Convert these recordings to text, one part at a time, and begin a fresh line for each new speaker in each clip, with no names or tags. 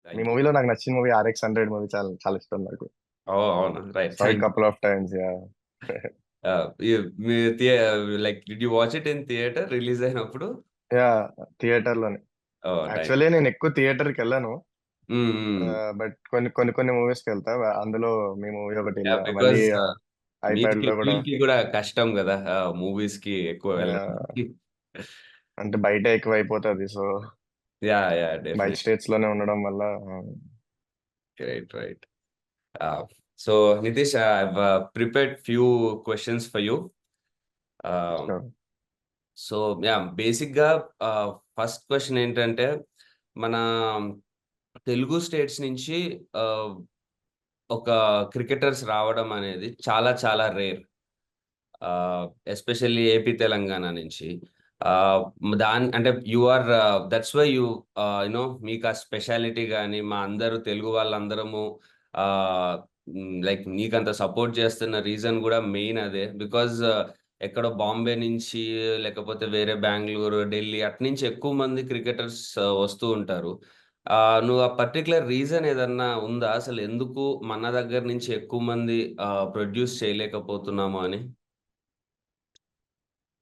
Me
thank you.
మూవీలో నాకు నచ్చిన మూవీ RX 100 మూవీ చాలా చాలా ఇష్టం నాకు.
అవునా, right,
sorry
thank you.
Couple of times yeah.
Me like did you watch it in theatre release అయినప్పుడు?
యా, థియేటర్ లోనే.
ఓ నైస్.
యాక్చువల్లీ నేను ఎక్కువ థియేటర్ కి వెళ్ళను, బట్ కొన్ని మూవీస్ కి వెళ్తా. అందులో మీ మూవీ ఒకటి వెళ్ళా, మళ్ళీ
బికాస్
ఐప్యాడ్
మీదికి
లో కూడా.
వీళ్ళకి కూడా కష్టం కదా మూవీస్ కి ఎక్కువ వెళ్ళడం.
అంటే బయట ఎక్కువ అయిపోతుంది, సో
యా యా
బయట
డెఫినెట్.
స్టేట్స్ లోనే ఉండడం వల్ల.
Right right. So Nitish, I have prepared few questions for you.
sure.
So yeah, బేసిక్గా ఫస్ట్ క్వశ్చన్ ఏంటంటే, మన తెలుగు స్టేట్స్ నుంచి ఒక క్రికెటర్స్ రావడం అనేది చాలా చాలా రేర్, ఎస్పెషల్లీ ఏపీ తెలంగాణ నుంచి. అంటే you are, that's why you know యునో మీకు ఆ స్పెషాలిటీ కానీ మా అందరూ తెలుగు వాళ్ళందరము లైక్ నీకంత సపోర్ట్ చేస్తున్న రీజన్ కూడా మెయిన్ అదే. బికాజ్ ఎక్కడో బాంబే నుంచి లేకపోతే వేరే బెంగళూరు, ఢిల్లీ అట్నుంచి ఎక్కువ మంది క్రికెటర్స్ వస్తూ ఉంటారు. నువ్వు ఆ పర్టికులర్ రీజన్ ఏదన్నా ఉందా అసలు, ఎందుకు మన దగ్గర నుంచి ఎక్కువ మంది ప్రొడ్యూస్ చేయలేకపోతున్నాము అని?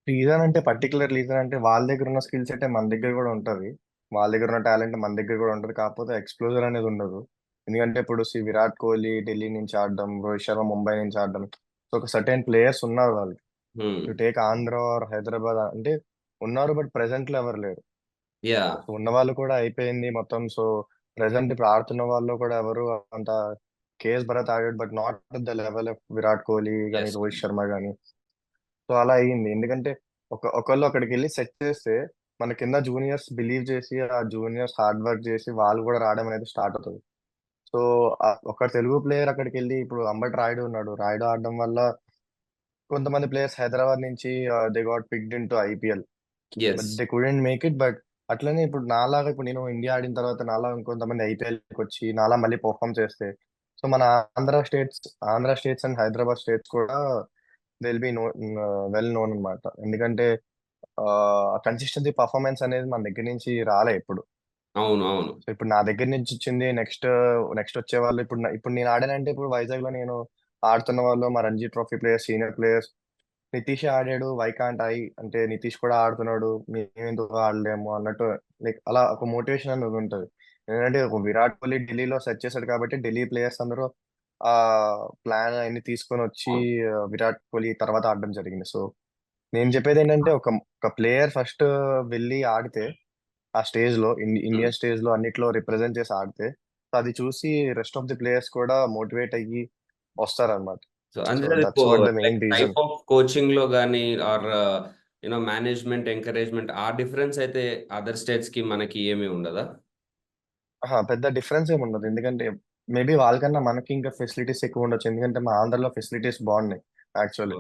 రీజన్ అంటే పర్టికులర్ రీజన్ అంటే వాళ్ళ దగ్గర ఉన్న స్కిల్ సెట్ మన దగ్గర కూడా ఉంటది. వాళ్ళ దగ్గర ఉన్న టాలెంట్ మన దగ్గర కూడా ఉంటది, కాకపోతే ఎక్స్ప్లోజర్ అనేది ఉండదు. ఎందుకంటే ఇప్పుడు విరాట్ కోహ్లీ ఢిల్లీ నుంచి ఆడడం, రోహిత్ శర్మ ముంబై నుంచి ఆడడం, సో ఒక సర్టెన్ ప్లేయర్స్ ఉన్నారు వాళ్ళు.
Hmm.
You take Andhra or Hyderabad అంటే ఉన్నారు, బట్ ప్రెసెంట్ లో ఎవరు లేరు.
యా.
సో ఉన్న వాళ్ళు కూడా అయిపోయింది మొత్తం. సో ప్రెసెంట్ ఇప్పుడు ఆడుతున్న వాళ్ళు కూడా ఎవరు అంత. కేఎస్ భరత్ ఆడాడు, but not the level of Virat Kohli కానీ
ఎస్.
రోహిత్ శర్మ కానీ. సో అలా అయ్యింది, ఎందుకంటే ఒకళ్ళు అక్కడికి వెళ్ళి సెట్ చేస్తే మన కింద జూనియర్స్ బిలీవ్ చేసి, ఆ జూనియర్స్ హార్డ్ వర్క్ చేసి వాళ్ళు కూడా రావడం అనేది స్టార్ట్ అవుతుంది. సో ఒక తెలుగు ప్లేయర్ అక్కడికి వెళ్ళి, ఇప్పుడు అంబటి రాయుడు ఉన్నాడు, రాయుడు ఆడడం వల్ల కొంతమంది ప్లేయర్స్ హైదరాబాద్ నుంచి they got picked into IPL, but
yes.
They couldn't make it. But అట్లనే ఇప్పుడు నాలాగా, ఇప్పుడు నేను ఇండియా ఆడిన తర్వాత నాలా ఇంకొంతమంది IPLకి వచ్చి నాలా మళ్ళీ పర్ఫామ్ చేస్తే, సో మన Andhra states and Hyderabad states కూడా they will be well known అన్నమాట. ఎందుకంటే కన్సిస్టెన్సీ పర్ఫార్మెన్స్ అనేది మన దగ్గర నుంచి రాలే ఇప్పుడు.
అవును అవును.
సో ఇప్పుడు నా దగ్గర నుంచి వచ్చింది, నెక్స్ట్ నెక్స్ట్ వచ్చే వాళ్ళు. ఇప్పుడు నేను ఆడానంటే, ఇప్పుడు వైజాగ్ లో నేను ఆడుతున్న వాళ్ళు మా Ranji trophy players, senior players, Nitish ఆడాడు, వైకాంట్ అంటే నితీష్ కూడా ఆడుతున్నాడు, మేము ఎందుకు ఆడలేము అన్నట్టు. లైక్ అలా ఒక మోటివేషన్ అనేది ఉంటుంది. ఎందుకంటే ఒక విరాట్ కోహ్లీ ఢిల్లీలో సెట్ చేశాడు కాబట్టి ఢిల్లీ ప్లేయర్స్ అందరూ ఆ ప్లాన్ అన్ని తీసుకొని వచ్చి
అవును.
విరాట్ కోహ్లీ తర్వాత ఆడడం జరిగింది. సో నేను చెప్పేది ఏంటంటే, ఒక ప్లేయర్ ఫస్ట్ వెళ్ళి ఆడితే ఆ స్టేజ్ లో,
హ్మ్.
ఇండియన్ స్టేజ్ లో అన్నిట్లో రిప్రజెంట్ చేసి ఆడితే, సో అది చూసి రెస్ట్ ఆఫ్ ది ప్లేయర్స్ కూడా మోటివేట్ అయ్యి వస్తారన్నమాట.
సో
సో
అంటే
that's what the
like
main reason.
Type of coaching లో కానీ ఆర్ మేనేజ్మెంట్ ఎంకరేజ్మెంట్ ఆ డిఫరెన్స్ అయితే అదర్ స్టేట్స్ కి మనకి ఏమీ ఉండదా?
పెద్ద డిఫరెన్స్ ఏమి ఉండదు, ఎందుకంటే మేబీ వాళ్ళకన్నా మనకి ఇంకా ఫెసిలిటీస్ ఎక్కువ ఉండొచ్చు. ఎందుకంటే మా ఆంధ్రలో ఫెసిలిటీస్ బాగున్నాయి actually.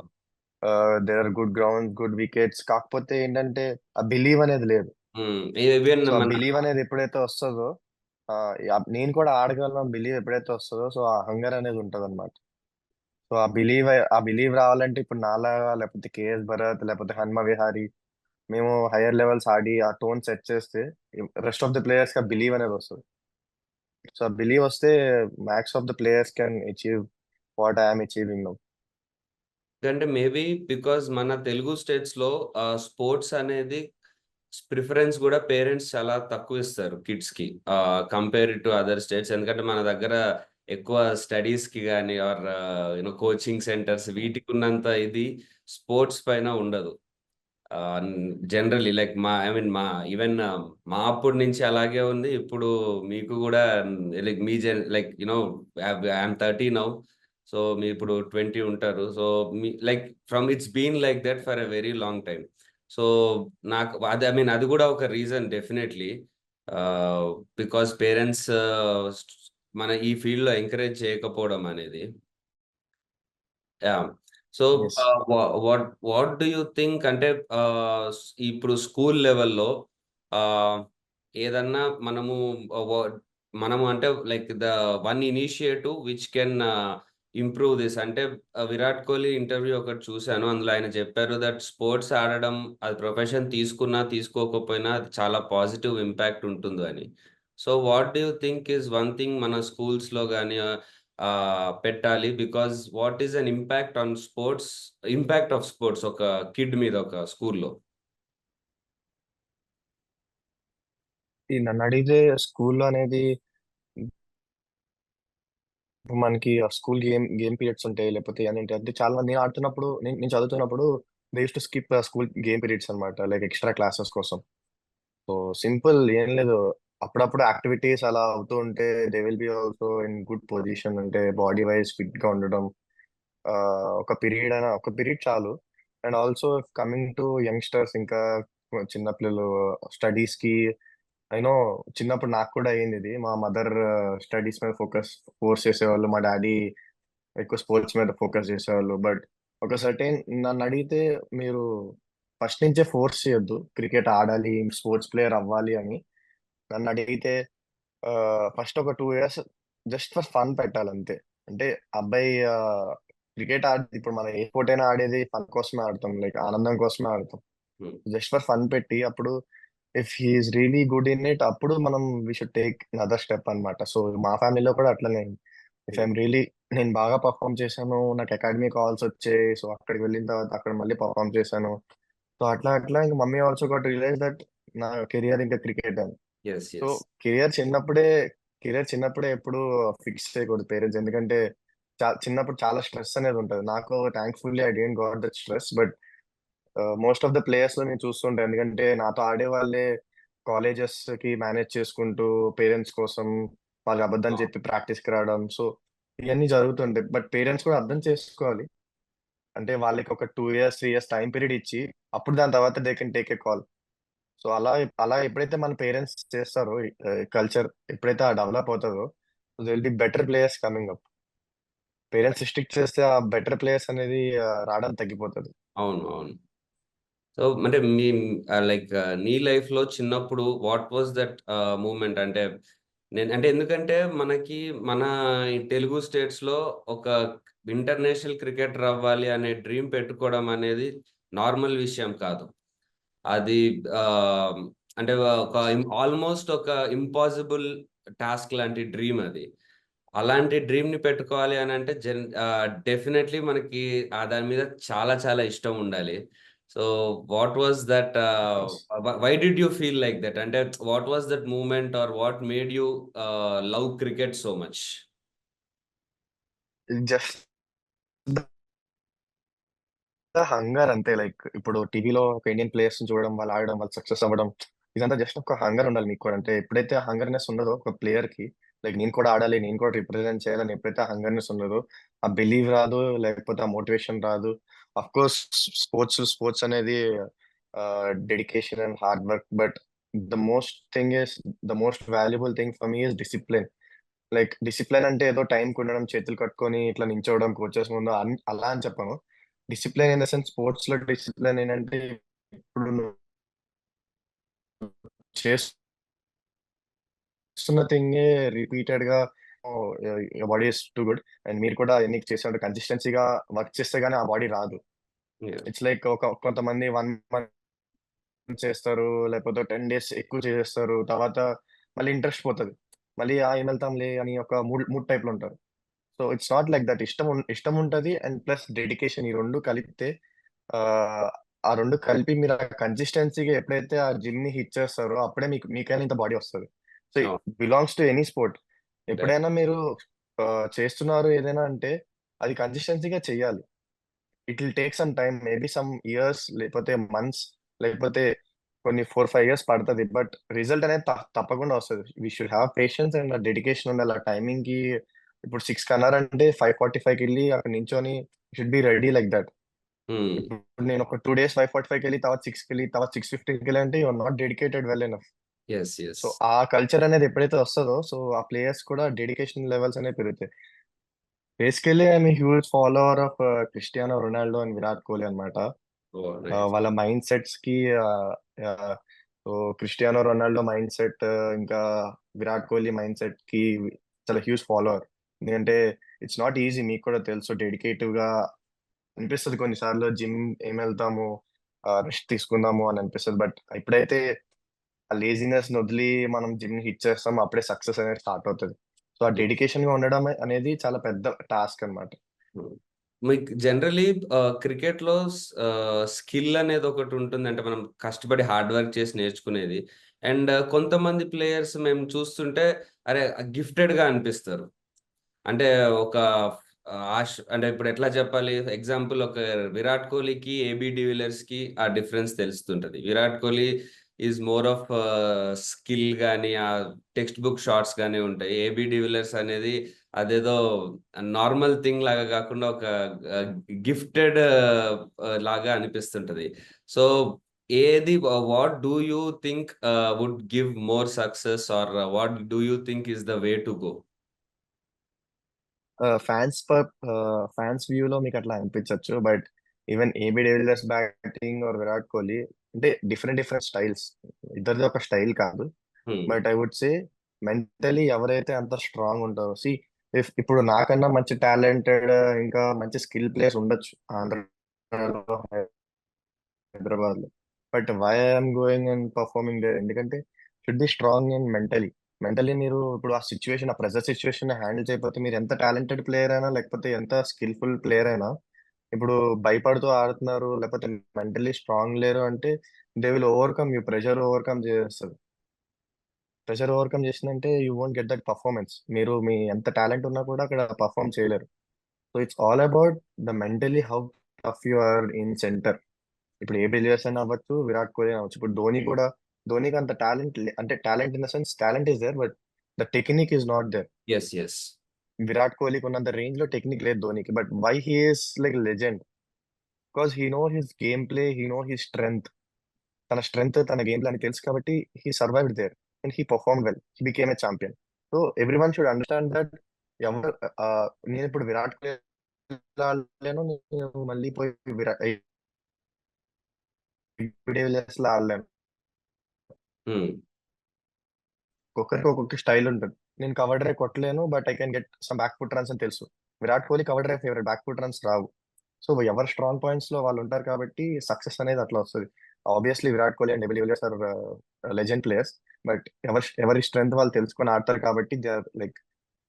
There are good ground, good wickets, కాకపోతే ఏంటంటే ఆ బిలీవ్ అనేది లేదు.
ఈవెన్
సో ఆ
మన
బిలీవ్ అనేది ఎప్పుడైతే వస్తుందో, ఆ, నేను కూడా ఆడగలను బిలీవ్ ఎప్పుడైతే వస్తుందో, సో ఆ హంగర్ అనేది ఉంటది అనమాట. సో ఆ బిలీవ్ రావాలంటే ఇప్పుడు నాలాగా, లేకపోతే కేఎస్ భరత్, లేకపోతే హన్మ విహారీ, మేము హైయర్ లెవెల్స్ ఆడి ఆ టోన్ సెట్ చేస్తే రెస్ట్ ఆఫ్ ద ప్లేయర్స్ కి ఆ బిలీవ్ అనేది వస్తుంది. సో ఆ బిలీవ్ వస్తే max of the players can achieve what I'm achieving now.
అంటే మేబీ బికాజ్ మన తెలుగు స్టేట్స్ లో స్పోర్ట్స్ అనేది ప్రిఫరెన్స్ కూడా పేరెంట్స్ చాలా తక్కువ ఇస్తారు కిడ్స్ కి, కంపేర్ టు అదర్ స్టేట్స్. ఎందుకంటే మన దగ్గర ఎక్కువ స్టడీస్ కి కానీ ఆర్ కోచింగ్ సెంటర్స్ వీటికి ఉన్నంత ఇది స్పోర్ట్స్ పైన ఉండదు generally. Like I mean even మా అప్పటి నుంచి అలాగే ఉంది. ఇప్పుడు మీకు కూడా లైక్ మీ లైక్ ఐఎమ్ 30 నౌ. సో మీ ఇప్పుడు 20 ఉంటారు. సో మీ like from it's been like that for a very long time. So నాకు అది ఐ మీన్ అది కూడా ఒక రీజన్ డెఫినెట్లీ, బికాస్ పేరెంట్స్ మన ఈ ఫీల్డ్ లో ఎంకరేజ్ చేయకపోవడం అనేది. Yeah. So
yes.
What do you think అంటే, ఇప్పుడు స్కూల్ లెవెల్లో ఏదన్నా మనము అంటే like the one initiative which can improve this అంటే, విరాట్ కోహ్లీ ఇంటర్వ్యూ ఒకటి చూశాను. అందులో ఆయన చెప్పారు దట్ స్పోర్ట్స్ ఆడడం అది ప్రొఫెషన్ తీసుకున్నా తీసుకోకపోయినా అది చాలా పాజిటివ్ ఇంపాక్ట్ ఉంటుంది అని. So what do you think is one thing మన స్కూల్స్లో కానీ పెట్టాలి? Because what is an impact of sports ఒక కిడ్ మీద ఒక స్కూల్లో?
ఈ నన్ను అడిగితే స్కూల్లో అనేది ఇప్పుడు మనకి స్కూల్ గేమ్ పీరియడ్స్ ఉంటాయి, లేకపోతే ఏంటంటే అంటే చాలా మంది నేను ఆడుతున్నప్పుడు నేను చదువుతున్నప్పుడు they use to skip school game periods అనమాట, లైక్ ఎక్స్ట్రా క్లాసెస్ కోసం. సో సింపుల్ ఏం లేదు, అప్పుడప్పుడు యాక్టివిటీస్ అలా అవుతూ ఉంటే they will be also in good position, అంటే బాడీ వైజ్ ఫిట్ గా ఉండడం. ఆ, ఒక పీరియడ్ చాలు. And also coming to youngsters, ఇంకా చిన్న పిల్లలు స్టడీస్ కి, అయినో చిన్నప్పుడు నాకు కూడా అయ్యింది ఇది. మా మదర్ స్టడీస్ మీద ఫోర్స్ చేసేవాళ్ళు, మా డాడీ ఎక్కువ స్పోర్ట్స్ మీద ఫోకస్ చేసేవాళ్ళు. బట్ ఒక సర్టెన్ నన్ను అడిగితే, మీరు ఫస్ట్ నుంచే ఫోర్స్ చేయొద్దు క్రికెట్ ఆడాలి, స్పోర్ట్స్ ప్లేయర్ అవ్వాలి అని. నన్ను అడిగితే ఫస్ట్ ఒక 2 ఇయర్స్ జస్ట్ ఫర్ ఫన్ పెట్టాలంతే. అంటే అబ్బాయి క్రికెట్ ఆడి, ఇప్పుడు మనం ఏ స్పోర్ట్ అయినా ఆడేది ఫన్ కోసమే ఆడతాం, లైక్ ఆనందం కోసమే ఆడతాం. జస్ట్ ఫర్ ఫన్ పెట్టి, అప్పుడు if he's really good in it, అప్పుడు మనం we should take other step అన్నమాట. సో మా ఫ్యామిలీలో కూడా అట్లనే. ఇఫ్ ఐఎమ్ రియలీ, నేను బాగా పర్ఫామ్ చేశాను, నాకు అకాడమీ కాల్స్ వచ్చాయి, సో అక్కడికి వెళ్ళిన తర్వాత అక్కడ మళ్ళీ పర్ఫామ్ చేశాను. సో అట్లా అట్లా ఇంకా mummy also got realise that నా కెరియర్ ఇంకా క్రికెట్ అని.
Yes,
so
yes.
కెరియర్ చిన్నప్పుడే కెరియర్ చిన్నప్పుడే ఎప్పుడు ఫిక్స్ చేయకూడదు పేరెంట్స్, ఎందుకంటే చిన్నప్పుడు చాలా స్ట్రెస్ అనేది ఉంటుంది. నాకు thankfully I don't got that stress, but most of the players లో నేను చూస్తుంటాను, ఎందుకంటే నాతో ఆడే వాళ్ళే కాలేజెస్ కి మేనేజ్ చేసుకుంటూ పేరెంట్స్ కోసం వాళ్ళకి అబద్ధం చెప్పి ప్రాక్టీస్ కి రావడం. సో ఇవన్నీ జరుగుతుంటాయి, బట్ పేరెంట్స్ కూడా అర్థం చేసుకోవాలి. అంటే వాళ్ళకి ఒక 2 ఇయర్స్ 3 ఇయర్స్ టైం పీరియడ్ ఇచ్చి, అప్పుడు దాని తర్వాత they can take a call. So అలా అలా ఎప్పుడైతే మన పేరెంట్స్ చేస్తారో, కల్చర్ ఎప్పుడైతే డెవలప్ అవుతుందో, they will be better players coming up. Parents restrict చేస్తే ఆ బెటర్ ప్లేయర్స్ అనేది రావడం తగ్గిపోతుంది.
అవును, అవును. సో అంటే లైక్ నీ లైఫ్లో చిన్నప్పుడు వాట్ వాజ్ దట్ మూమెంట్? అంటే అంటే ఎందుకంటే మనకి మన ఈ తెలుగు స్టేట్స్లో ఒక ఇంటర్నేషనల్ క్రికెటర్ అవ్వాలి అనే డ్రీమ్ పెట్టుకోవడం అనేది నార్మల్ విషయం కాదు. అది ఆ, అంటే ఒక ఆల్మోస్ట్ ఒక ఇంపాసిబుల్ టాస్క్ లాంటి డ్రీమ్ అది. అలాంటి డ్రీమ్ ని పెట్టుకోవాలి అని అంటే డెఫినెట్లీ మనకి దాని మీద చాలా చాలా ఇష్టం ఉండాలి. So what was that? Why did you feel like that? అంటే what was that moment or what made you love cricket so much?
Just hunger అంతే. లైక్ ఇప్పుడు టీవీలో ఒక ఇండియన్ ప్లేయర్స్ చూడడం, వాళ్ళు ఆడడం, వాళ్ళు సక్సెస్ అవ్వడం, ఇదంతా జస్ట్ ఒక హంగర్ ఉండాలి మీకు కూడా. అంటే ఎప్పుడైతే ఆ హంగర్నెస్ ఉండదో ఒక ప్లేయర్ కి, లైక్ నేను కూడా ఆడాలి, నేను కూడా రిప్రజెంట్ చేయాలని ఎప్పుడైతే ఆ హంగర్నెస్ ఉండదో, ఆ బిలీవ్ రాదు, లేకపోతే ఆ మోటివేషన్ రాదు. అఫ్ కోర్స్ స్పోర్ట్స్ అనేది dedication and hard work, but the most valuable thing for me is discipline. Like discipline అంటే ఏదో టైం ఉండడం, చేతులు కట్టుకొని ఇట్లా నించోవడం కోచెస్ ముందు అలా అని చెప్పను. Discipline in the sense, sports లో డిసిప్లిన్ ఏంటంటే, ఇప్పుడు నువ్వు చేస్తున్న థింగే రిపీటెడ్ గా body is too good. And మీరు కూడా ఎన్ని చేసే కన్సిస్టెన్సీగా వర్క్ చేస్తే గానీ ఆ బాడీ రాదు. ఇట్స్ లైక్ కొంతమంది 1 మంత్ చేస్తారు, లేకపోతే 10 డేస్ ఎక్కువ చేస్తారు, తర్వాత మళ్ళీ ఇంట్రెస్ట్ పోతది. మళ్ళీ ఏం వెళ్తాంలే అని ఒక మూడ్ టైప్ లో ఉంటారు. So it's not like that. ఇష్టం ఉంటది అండ్ ప్లస్ డెడికేషన్, ఈ 2 కలిపితే ఆహ్, ఆ 2 కలిపి మీరు ఆ కన్సిస్టెన్సీ‌గా ఎప్పుడైతే ఆ జిమ్‌ని హిట్ చేస్తారో, అప్పుడే మీకైనా ఇంత బాడీ వస్తది. సో
అవును.
Belongs to any sport. ఎప్పుడైనా మీరు చేస్తున్నారు ఏదైనా అంటే, అది కన్సిస్టెన్సీ‌గా చెయ్యాలి. It will take some time, maybe some years, లేకపోతే మంత్స్, లేకపోతే కొన్ని 4, 5 ఇయర్స్ పడతది. బట్ రిజల్ట్ అనేది తప్పకుండా వస్తది. We should have patience and dedication ఉండాలి. ఆ టైమింగ్‌కి ఇప్పుడు 6కి అన్నారంటే 5:45కెళ్ళి అక్కడ నించొని should be ready like that.
Hmm.
ఇప్పుడు నేను ఒక 2 డేస్ 5:45కెళ్ళి, తర్వాత 6కెళ్ళి, తర్వాత 6:15కెళ్ళి అంటే you are not dedicated well enough.
Yes, yes.
So ఆ కల్చర్ అనేది ఎప్పుడైతే వస్తదో, సో ఆ ప్లేయర్స్ కూడా డెడికేషన్ లెవెల్స్ అనేవి పెరుగుతాయి. Basically I'm a huge follower of Cristiano Ronaldo and Virat Kohli అన్నమాట.
ఓహ్! నైస్.
వాళ్ళ మైండ్ సెట్స్ కి ఆహ్, so Cristiano Ronaldo mind set, ఇంకా విరాట్ కోహ్లీ మైండ్ సెట్ కి చాలా హ్యూజ్ ఫాలోవర్. ఎందుకంటే ఇట్స్ నాట్ ఈజీ, మీకు కూడా తెలుసు. డెడికేటివ్ గా అనిపిస్తది కొన్నిసార్లు, జిమ్ ఏమెళ్తాము, రెస్ట్ తీసుకుందాము అని అనిపిస్తది. బట్ ఎప్పుడైతే లేజినెస్ వదిలి మనం జిమ్ హిట్ చేస్తాం, అప్పుడే సక్సెస్ అనేది స్టార్ట్ అవుతుంది. సో ఆ డెడికేషన్ గా ఉండడం అనేది చాలా పెద్ద టాస్క్ అన్నమాట.
మీకు జనరలీ క్రికెట్లో స్కిల్ అనేది ఒకటి ఉంటుంది. అంటే మనం కష్టపడి హార్డ్ వర్క్ చేసి నేర్చుకునేది. అండ్ కొంతమంది ప్లేయర్స్ మేము చూస్తుంటే అరే గిఫ్టెడ్గా అనిపిస్తారు. అంటే ఒక అంటే ఇప్పుడు ఎట్లా చెప్పాలి, ఎగ్జాంపుల్ ఒక విరాట్ కోహ్లీకి ఏబి డివిలియర్స్కి ఆ డిఫరెన్స్ తెలుస్తుంటది. Virat Kohli is more of skill కానీ ఆ టెక్స్ట్ బుక్ షాట్స్ కానీ ఉంటాయి. ఏబి డివిలియర్స్ అనేది అదేదో నార్మల్ థింగ్ లాగా కాకుండా ఒక గిఫ్టెడ్ లాగా అనిపిస్తుంటది. సో ఏది what do you think would give more success or what do you think is the way to go?
Fans వ్యూలో మీకు అట్లా అనిపించవచ్చు, but even AB de Villiers batting or Virat Kohli అంటే డిఫరెంట్ డిఫరెంట్ స్టైల్స్, ఇద్దరిది ఒక స్టైల్ కాదు. But I would say mentally ఎవరైతే అంత స్ట్రాంగ్ ఉంటారో, ఇప్పుడు నాకన్నా మంచి టాలెంటెడ్ ఇంకా మంచి స్కిల్ ప్లేయర్స్ ఉండొచ్చు ఆంధ్రలో, హైదరాబాద్ లో, but why I'm going and performing there ఎందుకంటే should be strong and mentally మీరు ఇప్పుడు ఆ సిచ్యువేషన్, ఆ ప్రెజర్ సిచ్యువేషన్ హ్యాండిల్ చేయకపోతే మీరు ఎంత టాలెంటెడ్ ప్లేయర్ అయినా లేకపోతే ఎంత స్కిల్ఫుల్ ప్లేయర్ అయినా, ఇప్పుడు భయపడుతూ ఆడుతున్నారు లేకపోతే మెంటలీ స్ట్రాంగ్ లేరు అంటే they will overcome you, pressure overcome చేసిందంటే you won't get that performance. మీరు మీ ఎంత టాలెంట్ ఉన్నా కూడా అక్కడ పర్ఫార్మ్ చేయలేరు. So it's all about the mentally how tough you are in centre. ఇప్పుడు ఏ బిలియర్స్ అయినా అవ్వచ్చు, విరాట్ కోహ్లీ అవ్వచ్చు. ఇప్పుడు ధోనికి అంత టాలెంట్, అంటే talent in the sense talent is there, but the technique is not there.
Yes.
Virat కోహ్లీకి ఉన్నంత రేంజ్ లో టెక్నిక్ లేదు ధోనికి, but why he is like legend because he know his game play, he know his strength. తన game play అని తెలుసు కాబట్టి he survived there and he perform well, he became a champion. So everyone should understand that ఎవరు ఆ, నేను ఇప్పుడు విరాట్ కోహ్లీ ఆడలేను, నేను మళ్ళీ పోయి డివిలియర్స్ లా ఆడలేను. ఒక్కొక్కరికి ఒక్కొక్క స్టైల్ ఉంటుంది. నేను కవర్ డ్రైవ్ కొట్టలేను, but I can get some back foot runs అని తెలుసు. Virat Kohli cover drive favourite, back foot runs రావు. సో ఎవరు స్ట్రాంగ్ పాయింట్స్ లో వాళ్ళు ఉంటారు కాబట్టి సక్సెస్ అనేది అట్లా వస్తుంది. Obviously Virat Kohli and de Villiers are legend players, but ఎవరి స్ట్రెంగ్త్ వాళ్ళు తెలుసుకొని ఆడతారు కాబట్టి they are like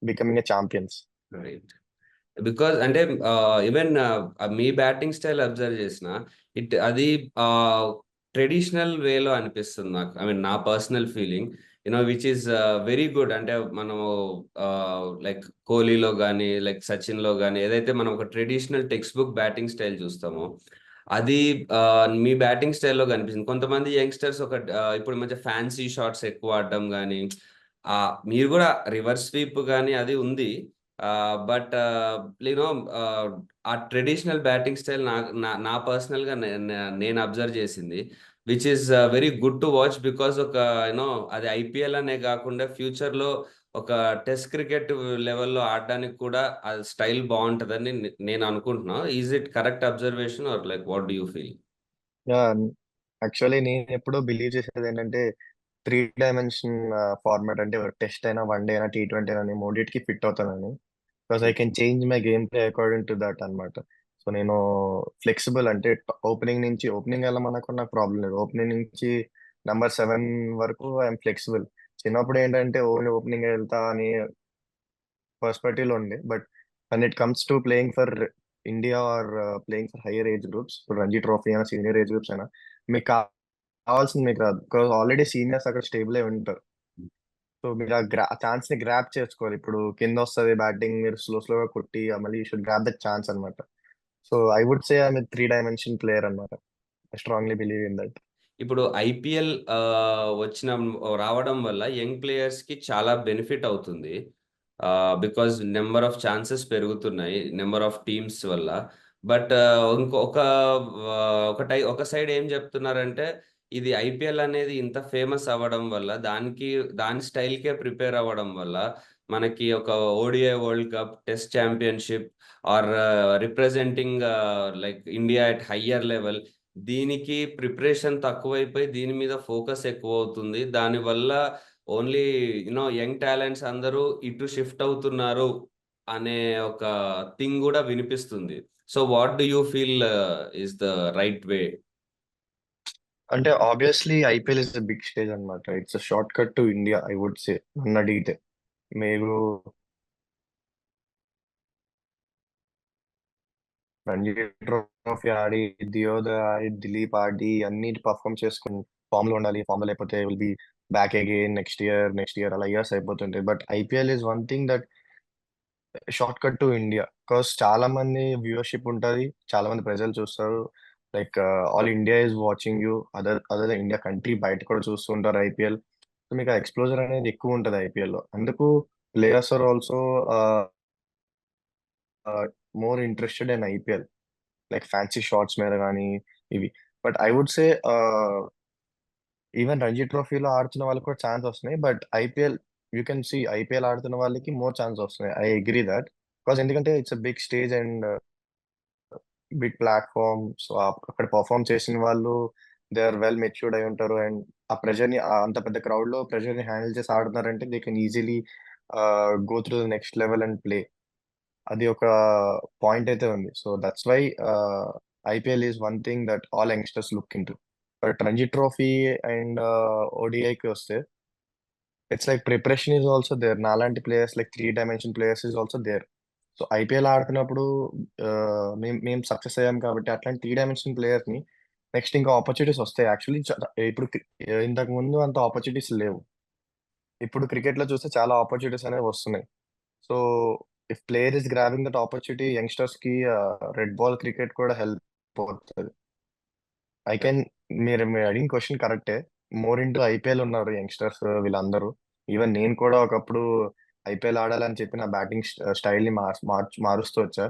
becoming a champions.
Right. Because అంటే ఈవెన్ మీ బ్యాటింగ్ స్టైల్ అబ్జర్వ్ చేసిన అది ట్రెడిషనల్ వేలో అనిపిస్తుంది నాకు. ఐ మీన్ నా personal feeling which is very good. అంటే మనము లైక్ కోహ్లీలో కానీ లైక్ సచిన్లో కానీ ఏదైతే మనం ఒక traditional text book batting style చూస్తామో అది మీ బ్యాటింగ్ స్టైల్లో కనిపిస్తుంది. కొంతమంది యంగ్స్టర్స్ ఇప్పుడు మంచి ఫ్యాన్సీ షాట్స్ ఎక్కువ ఆడడం కానీ మీరు కూడా రివర్స్ స్వీప్ కానీ అది ఉంది. బట్ యూనో ఆ ట్రెడిషనల్ బ్యాటింగ్ స్టైల్ నా పర్సనల్ గా నేను అబ్జర్వ్ చేసింది, which is very good to watch. Because అది ఐపీఎల్ అనే కాకుండా ఫ్యూచర్ లో ఒక టెస్ట్ క్రికెట్ లెవెల్లో ఆడడానికి కూడా ఆ స్టైల్ బాగుంటుందని నేను అనుకుంటున్నా. Is it correct observation or like what do you feel?
Actually నేను ఎప్పుడూ బిలీవ్ చేసేది ఏంటంటే 3 డైమెన్షన్ ఫార్మాట్, అంటే టెస్ట్ అయినా వన్ డే అయినా T20 అయినా నేను మూడింటికి ఫిట్ అవుతానని. Because I can change my game play according to that అన్నమాట. సో నేను ఫ్లెక్సిబుల్, అంటే ఓపెనింగ్ వెళ్ళమన్నప్పుడు నాకు ప్రాబ్లం లేదు. ఓపెనింగ్ నుంచి నంబర్ 7 వరకు ఐఎమ్ ఫ్లెక్సిబుల్. చిన్నప్పుడు ఏంటంటే ఓన్లీ ఓపెనింగ్ వెళ్తా అని పర్స్పెక్టివ్ లో ఉండే, but when it comes to playing for India or playing for higher age groups, ఇప్పుడు రంజీ ట్రోఫీ అయినా సీనియర్ ఏజ్ గ్రూప్స్ అయినా, మీకు కావాల్సింది మీకు రాదు. బికాస్ ఆల్రెడీ సీనియర్స్ అక్కడ స్టేబుల్ అయి ఉంటారు. సో మీరు ఆ ఛాన్స్ ని గ్రాప్ చేసుకోవాలి. ఇప్పుడు కింద వస్తుంది బ్యాటింగ్, మీరు స్లోగా కొట్టి మళ్ళీ you should grab the chance అనమాట. So I would say I'm 3 dimension player అనమాట. I strongly believe in that.
ఇప్పుడు ఐపీఎల్ రావడం వల్ల యంగ్ ప్లేయర్స్ కి చాలా బెనిఫిట్ అవుతుంది. బికాజ్ నెంబర్ ఆఫ్ ఛాన్సెస్ పెరుగుతున్నాయి నెంబర్ ఆఫ్ టీమ్స్ వల్ల. బట్ ఇంకొక ఒక సైడ్ ఏం చెప్తున్నారంటే ఇది ఐపీఎల్ అనేది ఇంత ఫేమస్ అవ్వడం వల్ల దాని స్టైల్కే ప్రిపేర్ అవ్వడం వల్ల మనకి ఒక ODI world cup, test championship or representing like India at higher level, దీనికి ప్రిపరేషన్ తక్కువైపోయి దీని మీద ఫోకస్ ఎక్కువ అవుతుంది. దానివల్ల ఓన్లీ యంగ్ టాలెంట్స్ అందరూ ఇటు షిఫ్ట్ అవుతున్నారు అనే ఒక థింగ్ కూడా వినిపిస్తుంది. So what do you feel is the right way?
అంటే obviously IPL is the big stage అన్నమాట. It's a shortcut to India I would say, నన్ను అడిగితే. మీరు రంజీ ట్రోఫీ ఆడి, దియోదర్ ఆడి, దిలీప్ ఆడి అన్ని పర్ఫామ్ చేసుకుని ఫామ్ లో ఉండాలి. ఫామ్ లో లేకపోతే will be back again next year అలా ఇయర్స్ అయిపోతుంటాయి. But IPL is one thing that shortcut to India. Because చాలా మంది వ్యూవర్షిప్ ఉంటది, చాలా మంది ప్రజలు చూస్తారు. Like all India is watching you. Other India country బయట కూడా చూస్తూ ఉంటారు ఐపీఎల్. సో మీకు ఆ ఎక్స్ప్లోజర్ అనేది ఎక్కువ ఉంటుంది ఐపీఎల్ లో. అందుకు players are also more interested in IPL, like fancy shots మీద కానీ ఇవి. But I would say even Ranji ట్రోఫీలో ఆడుతున్న వాళ్ళకి కూడా ఛాన్స్ వస్తున్నాయి. But IPL, you can see IPL ఆడుతున్న వాళ్ళకి మోర్ ఛాన్స్ వస్తున్నాయి. I agree that. బికాస్ ఎందుకంటే it's a big stage and big platform. So అక్కడ పర్ఫామ్ చేసిన వాళ్ళు దే ఆర్ వెల్ మెచ్యూర్డ్ అయి ఉంటారు. అండ్ ఆ ప్రెషర్ ని, అంత పెద్ద క్రౌడ్ లో ప్రెషర్ ని హ్యాండిల్ చేసి ఆడుతున్నారంటే they can easily go through the next level and play. అది ఒక పాయింట్ అయితే ఉంది. So that's why IPL is one thing that all youngsters look into. But Ranji trophy and ఓడిఐకి వస్తే it's like preparation is also there. నాలాంటి players like 3 dimension players is also there. So IPL ఆడుతున్నప్పుడు మేము success అయ్యాం కాబట్టి అట్లాంటి 3 dimension players ని next ఇంకా ఆపర్చునిటీస్ వస్తాయి. యాక్చువల్లీ ఇప్పుడు ఇంతకు ముందు అంత ఆపర్చునిటీస్ లేవు. ఇప్పుడు క్రికెట్ లో చూస్తే చాలా ఆపర్చునిటీస్ అనేవి వస్తున్నాయి. So if player is grabbing that opportunity, youngsters కి రెడ్ బాల్ క్రికెట్ కూడా హెల్ప్ అవుతుంది. ఐ కెన్, మీరు అడిగిన క్వశ్చన్ కరెక్టే. మోర్ ఇంటూ ఐపీఎల్ ఉన్నారు యంగ్స్టర్స్ వీళ్ళందరూ. ఈవెన్ నేను కూడా ఒకప్పుడు ఐపీఎల్ ఆడాలని చెప్పి నా బ్యాటింగ్ స్టైల్ ని మారుస్తూ వచ్చా.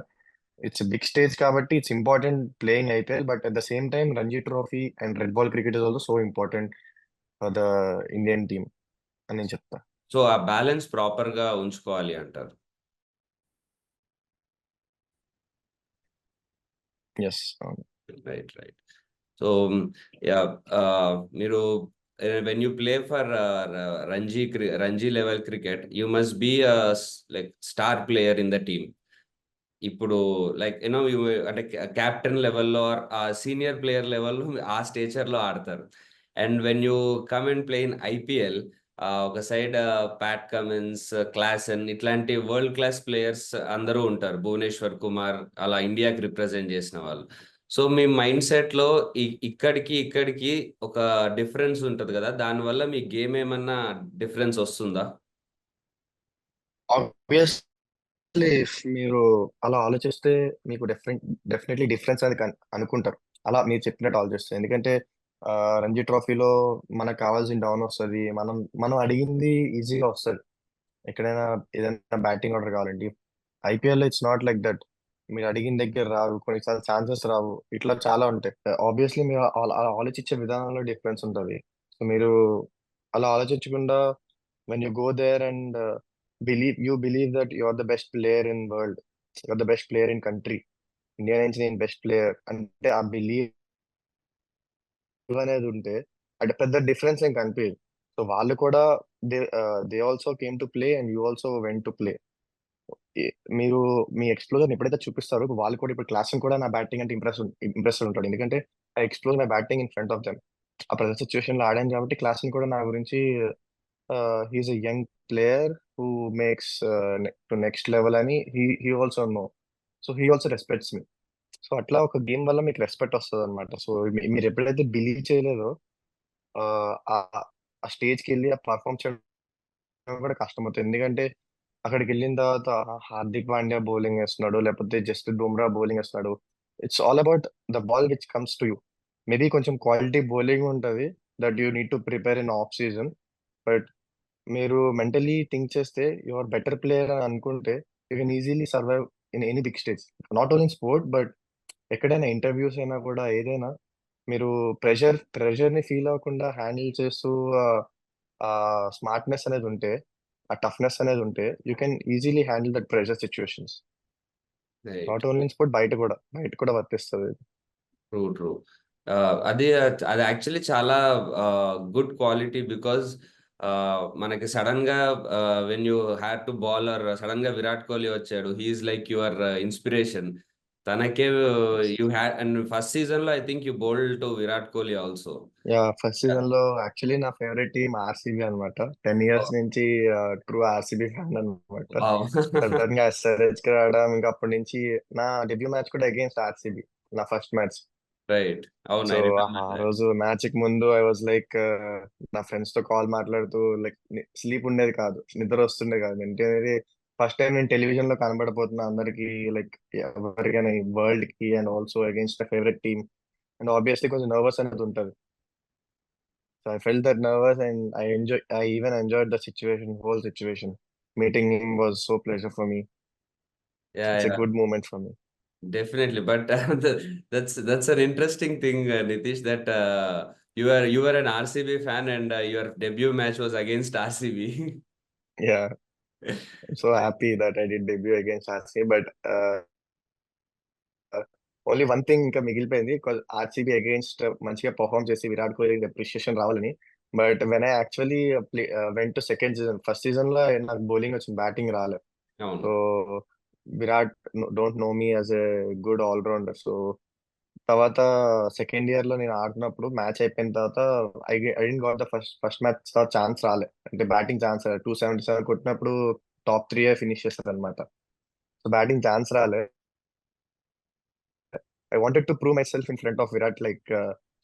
ఇట్స్ బిగ్ స్టేజ్ కాబట్టి it's important playing IPL. But at the same time Ranji trophy and red ball cricket is also so important for the Indian team అని నేను చెప్తా.
సో ఆ బ్యాలెన్స్ ప్రాపర్ గా ఉంచుకోవాలి అంటారు.
ఎస్, అవును.
Right, right. సో యా, మీరు when you play for Ranji level cricket, you must be like star player in the team. ఇప్పుడు లైక్ యూనో అంటే క్యాప్టెన్ లెవెల్లో ఆ సీనియర్ ప్లేయర్ లెవెల్లో ఆ స్టేచర్లో ఆడతారు. And when you come and play in IPL, ఒక సైడ్ ప్యాట్ కమిన్స్, క్లాసెన్ ఇట్లాంటి వరల్డ్ క్లాస్ ప్లేయర్స్ అందరూ ఉంటారు. భువనేశ్వర్ కుమార్ అలా ఇండియాకి రిప్రజెంట్ చేసిన వాళ్ళు. సో మీ మైండ్ సెట్ లో ఇక్కడికి ఒక డిఫరెన్స్ ఉంటది కదా, దానివల్ల మీ గేమ్ ఏమన్నా డిఫరెన్స్ వస్తుందా?
మీరు అలా ఆలోచిస్తే మీకు డెఫినెట్లీ డిఫరెన్స్ అది అనుకుంటారు. అలా మీరు చెప్పినట్టు ఆలోచిస్తే. ఎందుకంటే రంజీ ట్రోఫీలో మనకు కావాల్సిన డౌన్ వస్తుంది, మనం మనం అడిగింది ఈజీగా వస్తుంది. ఎక్కడైనా ఏదైనా బ్యాటింగ్ ఆర్డర్ కావాలండి. IPL it's not like that. మీరు అడిగిన దగ్గర రావు, కొన్నిసార్లు ఛాన్సెస్ రావు, ఇట్లా చాలా ఉంటాయి. ఆబ్వియస్లీ మీరు అలా ఆలోచించే విధానంలో డిఫరెన్స్ ఉంటుంది. సో మీరు అలా ఆలోచించకుండా when you go there and believe that you're the best player in world, you're the best player in country, India నుంచి నేను బెస్ట్ ప్లేయర్ అంటే ఆ బిలీవ్ అనేది ఉంటే అంటే పెద్ద డిఫరెన్స్ ఏం కనిపించదు. సో వాళ్ళు కూడా they also came to play and you also went to play. మీరు మీ ఎక్స్ప్లోజర్ ఎప్పుడైతే చూపిస్తారో వాళ్ళు కూడా, ఇప్పుడు క్లాస్ కూడా నా బ్యాటింగ్ అంటే ఇంప్రెస్డ్ ఉంటాడు. ఎందుకంటే I expose my batting in front of them. ఆ ప్రజెంట్ సిచ్యువేషన్ లో ఆడాను కాబట్టి క్లాస్ కూడా నా గురించి he is a young player who makes to next level అని he also know. So he also respects me. So అట్లా ఒక గేమ్ వల్ల మీకు రెస్పెక్ట్ వస్తుంది అనమాట. సో మీరు ఎప్పుడైతే బిలీవ్ చేయలేదో ఆ ఆ స్టేజ్కి వెళ్ళి ఆ పర్ఫామ్ చేయడం కూడా కష్టమవుతుంది. ఎందుకంటే అక్కడికి వెళ్ళిన తర్వాత హార్దిక్ పాండ్యా బౌలింగ్ వేస్తున్నాడు, లేకపోతే జస్ప్రీత్ బుమ్రా బౌలింగ్ వేస్తున్నాడు. It's all about the ball which comes to you. Maybe కొంచెం క్వాలిటీ బౌలింగ్ ఉంటుంది that you need to prepare in off season. But మీరు మెంటలీ థింక్ చేస్తే యువర్ బెటర్ ప్లేయర్ అని అనుకుంటే you can easily survive in any big stage. Not only in sport but ఎక్కడైనా interviews అయినా కూడా ఏదైనా మీరు ప్రెషర్ ని ఫీల్ అవ్వకుండా హ్యాండిల్ చేస్తూ ఆ స్మార్ట్నెస్ అనేది ఉంటే, ఆ టఫ్నెస్ అనేది ఉంటే you can easily handle that pressure situations.
Right.
Not only in sport, బయట కూడా వర్తిస్తుంది.
True, true. అది అది యాక్చువల్లీ చాలా గుడ్ క్వాలిటీ. బికాజ్ మనకి సడన్ గా when you had to bowler, sudden గా విరాట్ కోహ్లీ వచ్చాడు, హీఈస్ లైక్ యువర్ ఇన్స్పిరేషన్. తనకే you had and first season లో I think you bowled to Virat Kohli also.
Yeah first season లో యాక్చువల్లీ నా ఫేవరెట్ టీమ్ ఆర్సీబీ అనమాట. 10 years నుంచి ట్రూ ఆర్సీబీ ఫ్యాన్ అనమాట. Sudden గా ఎస్ఆర్హెచ్ కి రావడం, ఇంకా అప్పటి నుంచి నా డెబ్యూ మ్యాచ్ కూడా అగేన్స్ట్ ఆర్సీబీ, నా ఫస్ట్ మ్యాచ్.
రైట్, అవును,
సో
ఐ
ఆ
రిమెంబర్ దట్.
రోజు మ్యాచ్ కి ముందు ఐ వాజ్ లైక్, నా ఫ్రెండ్స్ తో కాల్ మాట్లాడుతూ లైక్ స్లీప్ ఉండేది కాదు, నిద్ర వస్తుండే కాదు. ఏంటంటే ఫస్ట్ టైం నేను టెలివిజన్ లో కనబడబోతున్నా అందరికి, లైక్ ఎవరికైనా వరల్డ్ కి, and also against the favourite team. And obviously కొంచెం నర్వస్ అనేది ఉంటుంది. So I felt that nervous and I even enjoyed the situation, whole situation. Meeting him was so pleasure for me.
Yeah,
it's a
yeah,
good moment for me.
definitely. But that's an interesting thing, Nitish, that you were an RCB fan and your debut match was against RCB.
Yeah, so happy that I did debut against RCB. But only one thing ఇంకా మిగిలిపోయింది, RCB against మంచిగా perform చేసి Virat Kohli appreciation రావాలని. But when I actually went to second season, first season లో నాకు bowling వచ్చింది, batting రాలేదు.
అవును.
So Virat don't know me as a good allrounder. So తర్వాత సెకండ్ ఇయర్ లో నేను ఆడుతున్నప్పుడు మ్యాచ్ అయిపోయిన తర్వాత I didn't got the first match తర్వాత ఛాన్స్ రాలే, అంటే బ్యాటింగ్ ఛాన్స్ రాలే. 277 కొట్టినప్పుడు టాప్ 3 ఫినిష్ చేస్తారు అనమాట. సో బ్యాటింగ్ ఛాన్స్ రాలే. I wanted to prove myself in front of Virat, like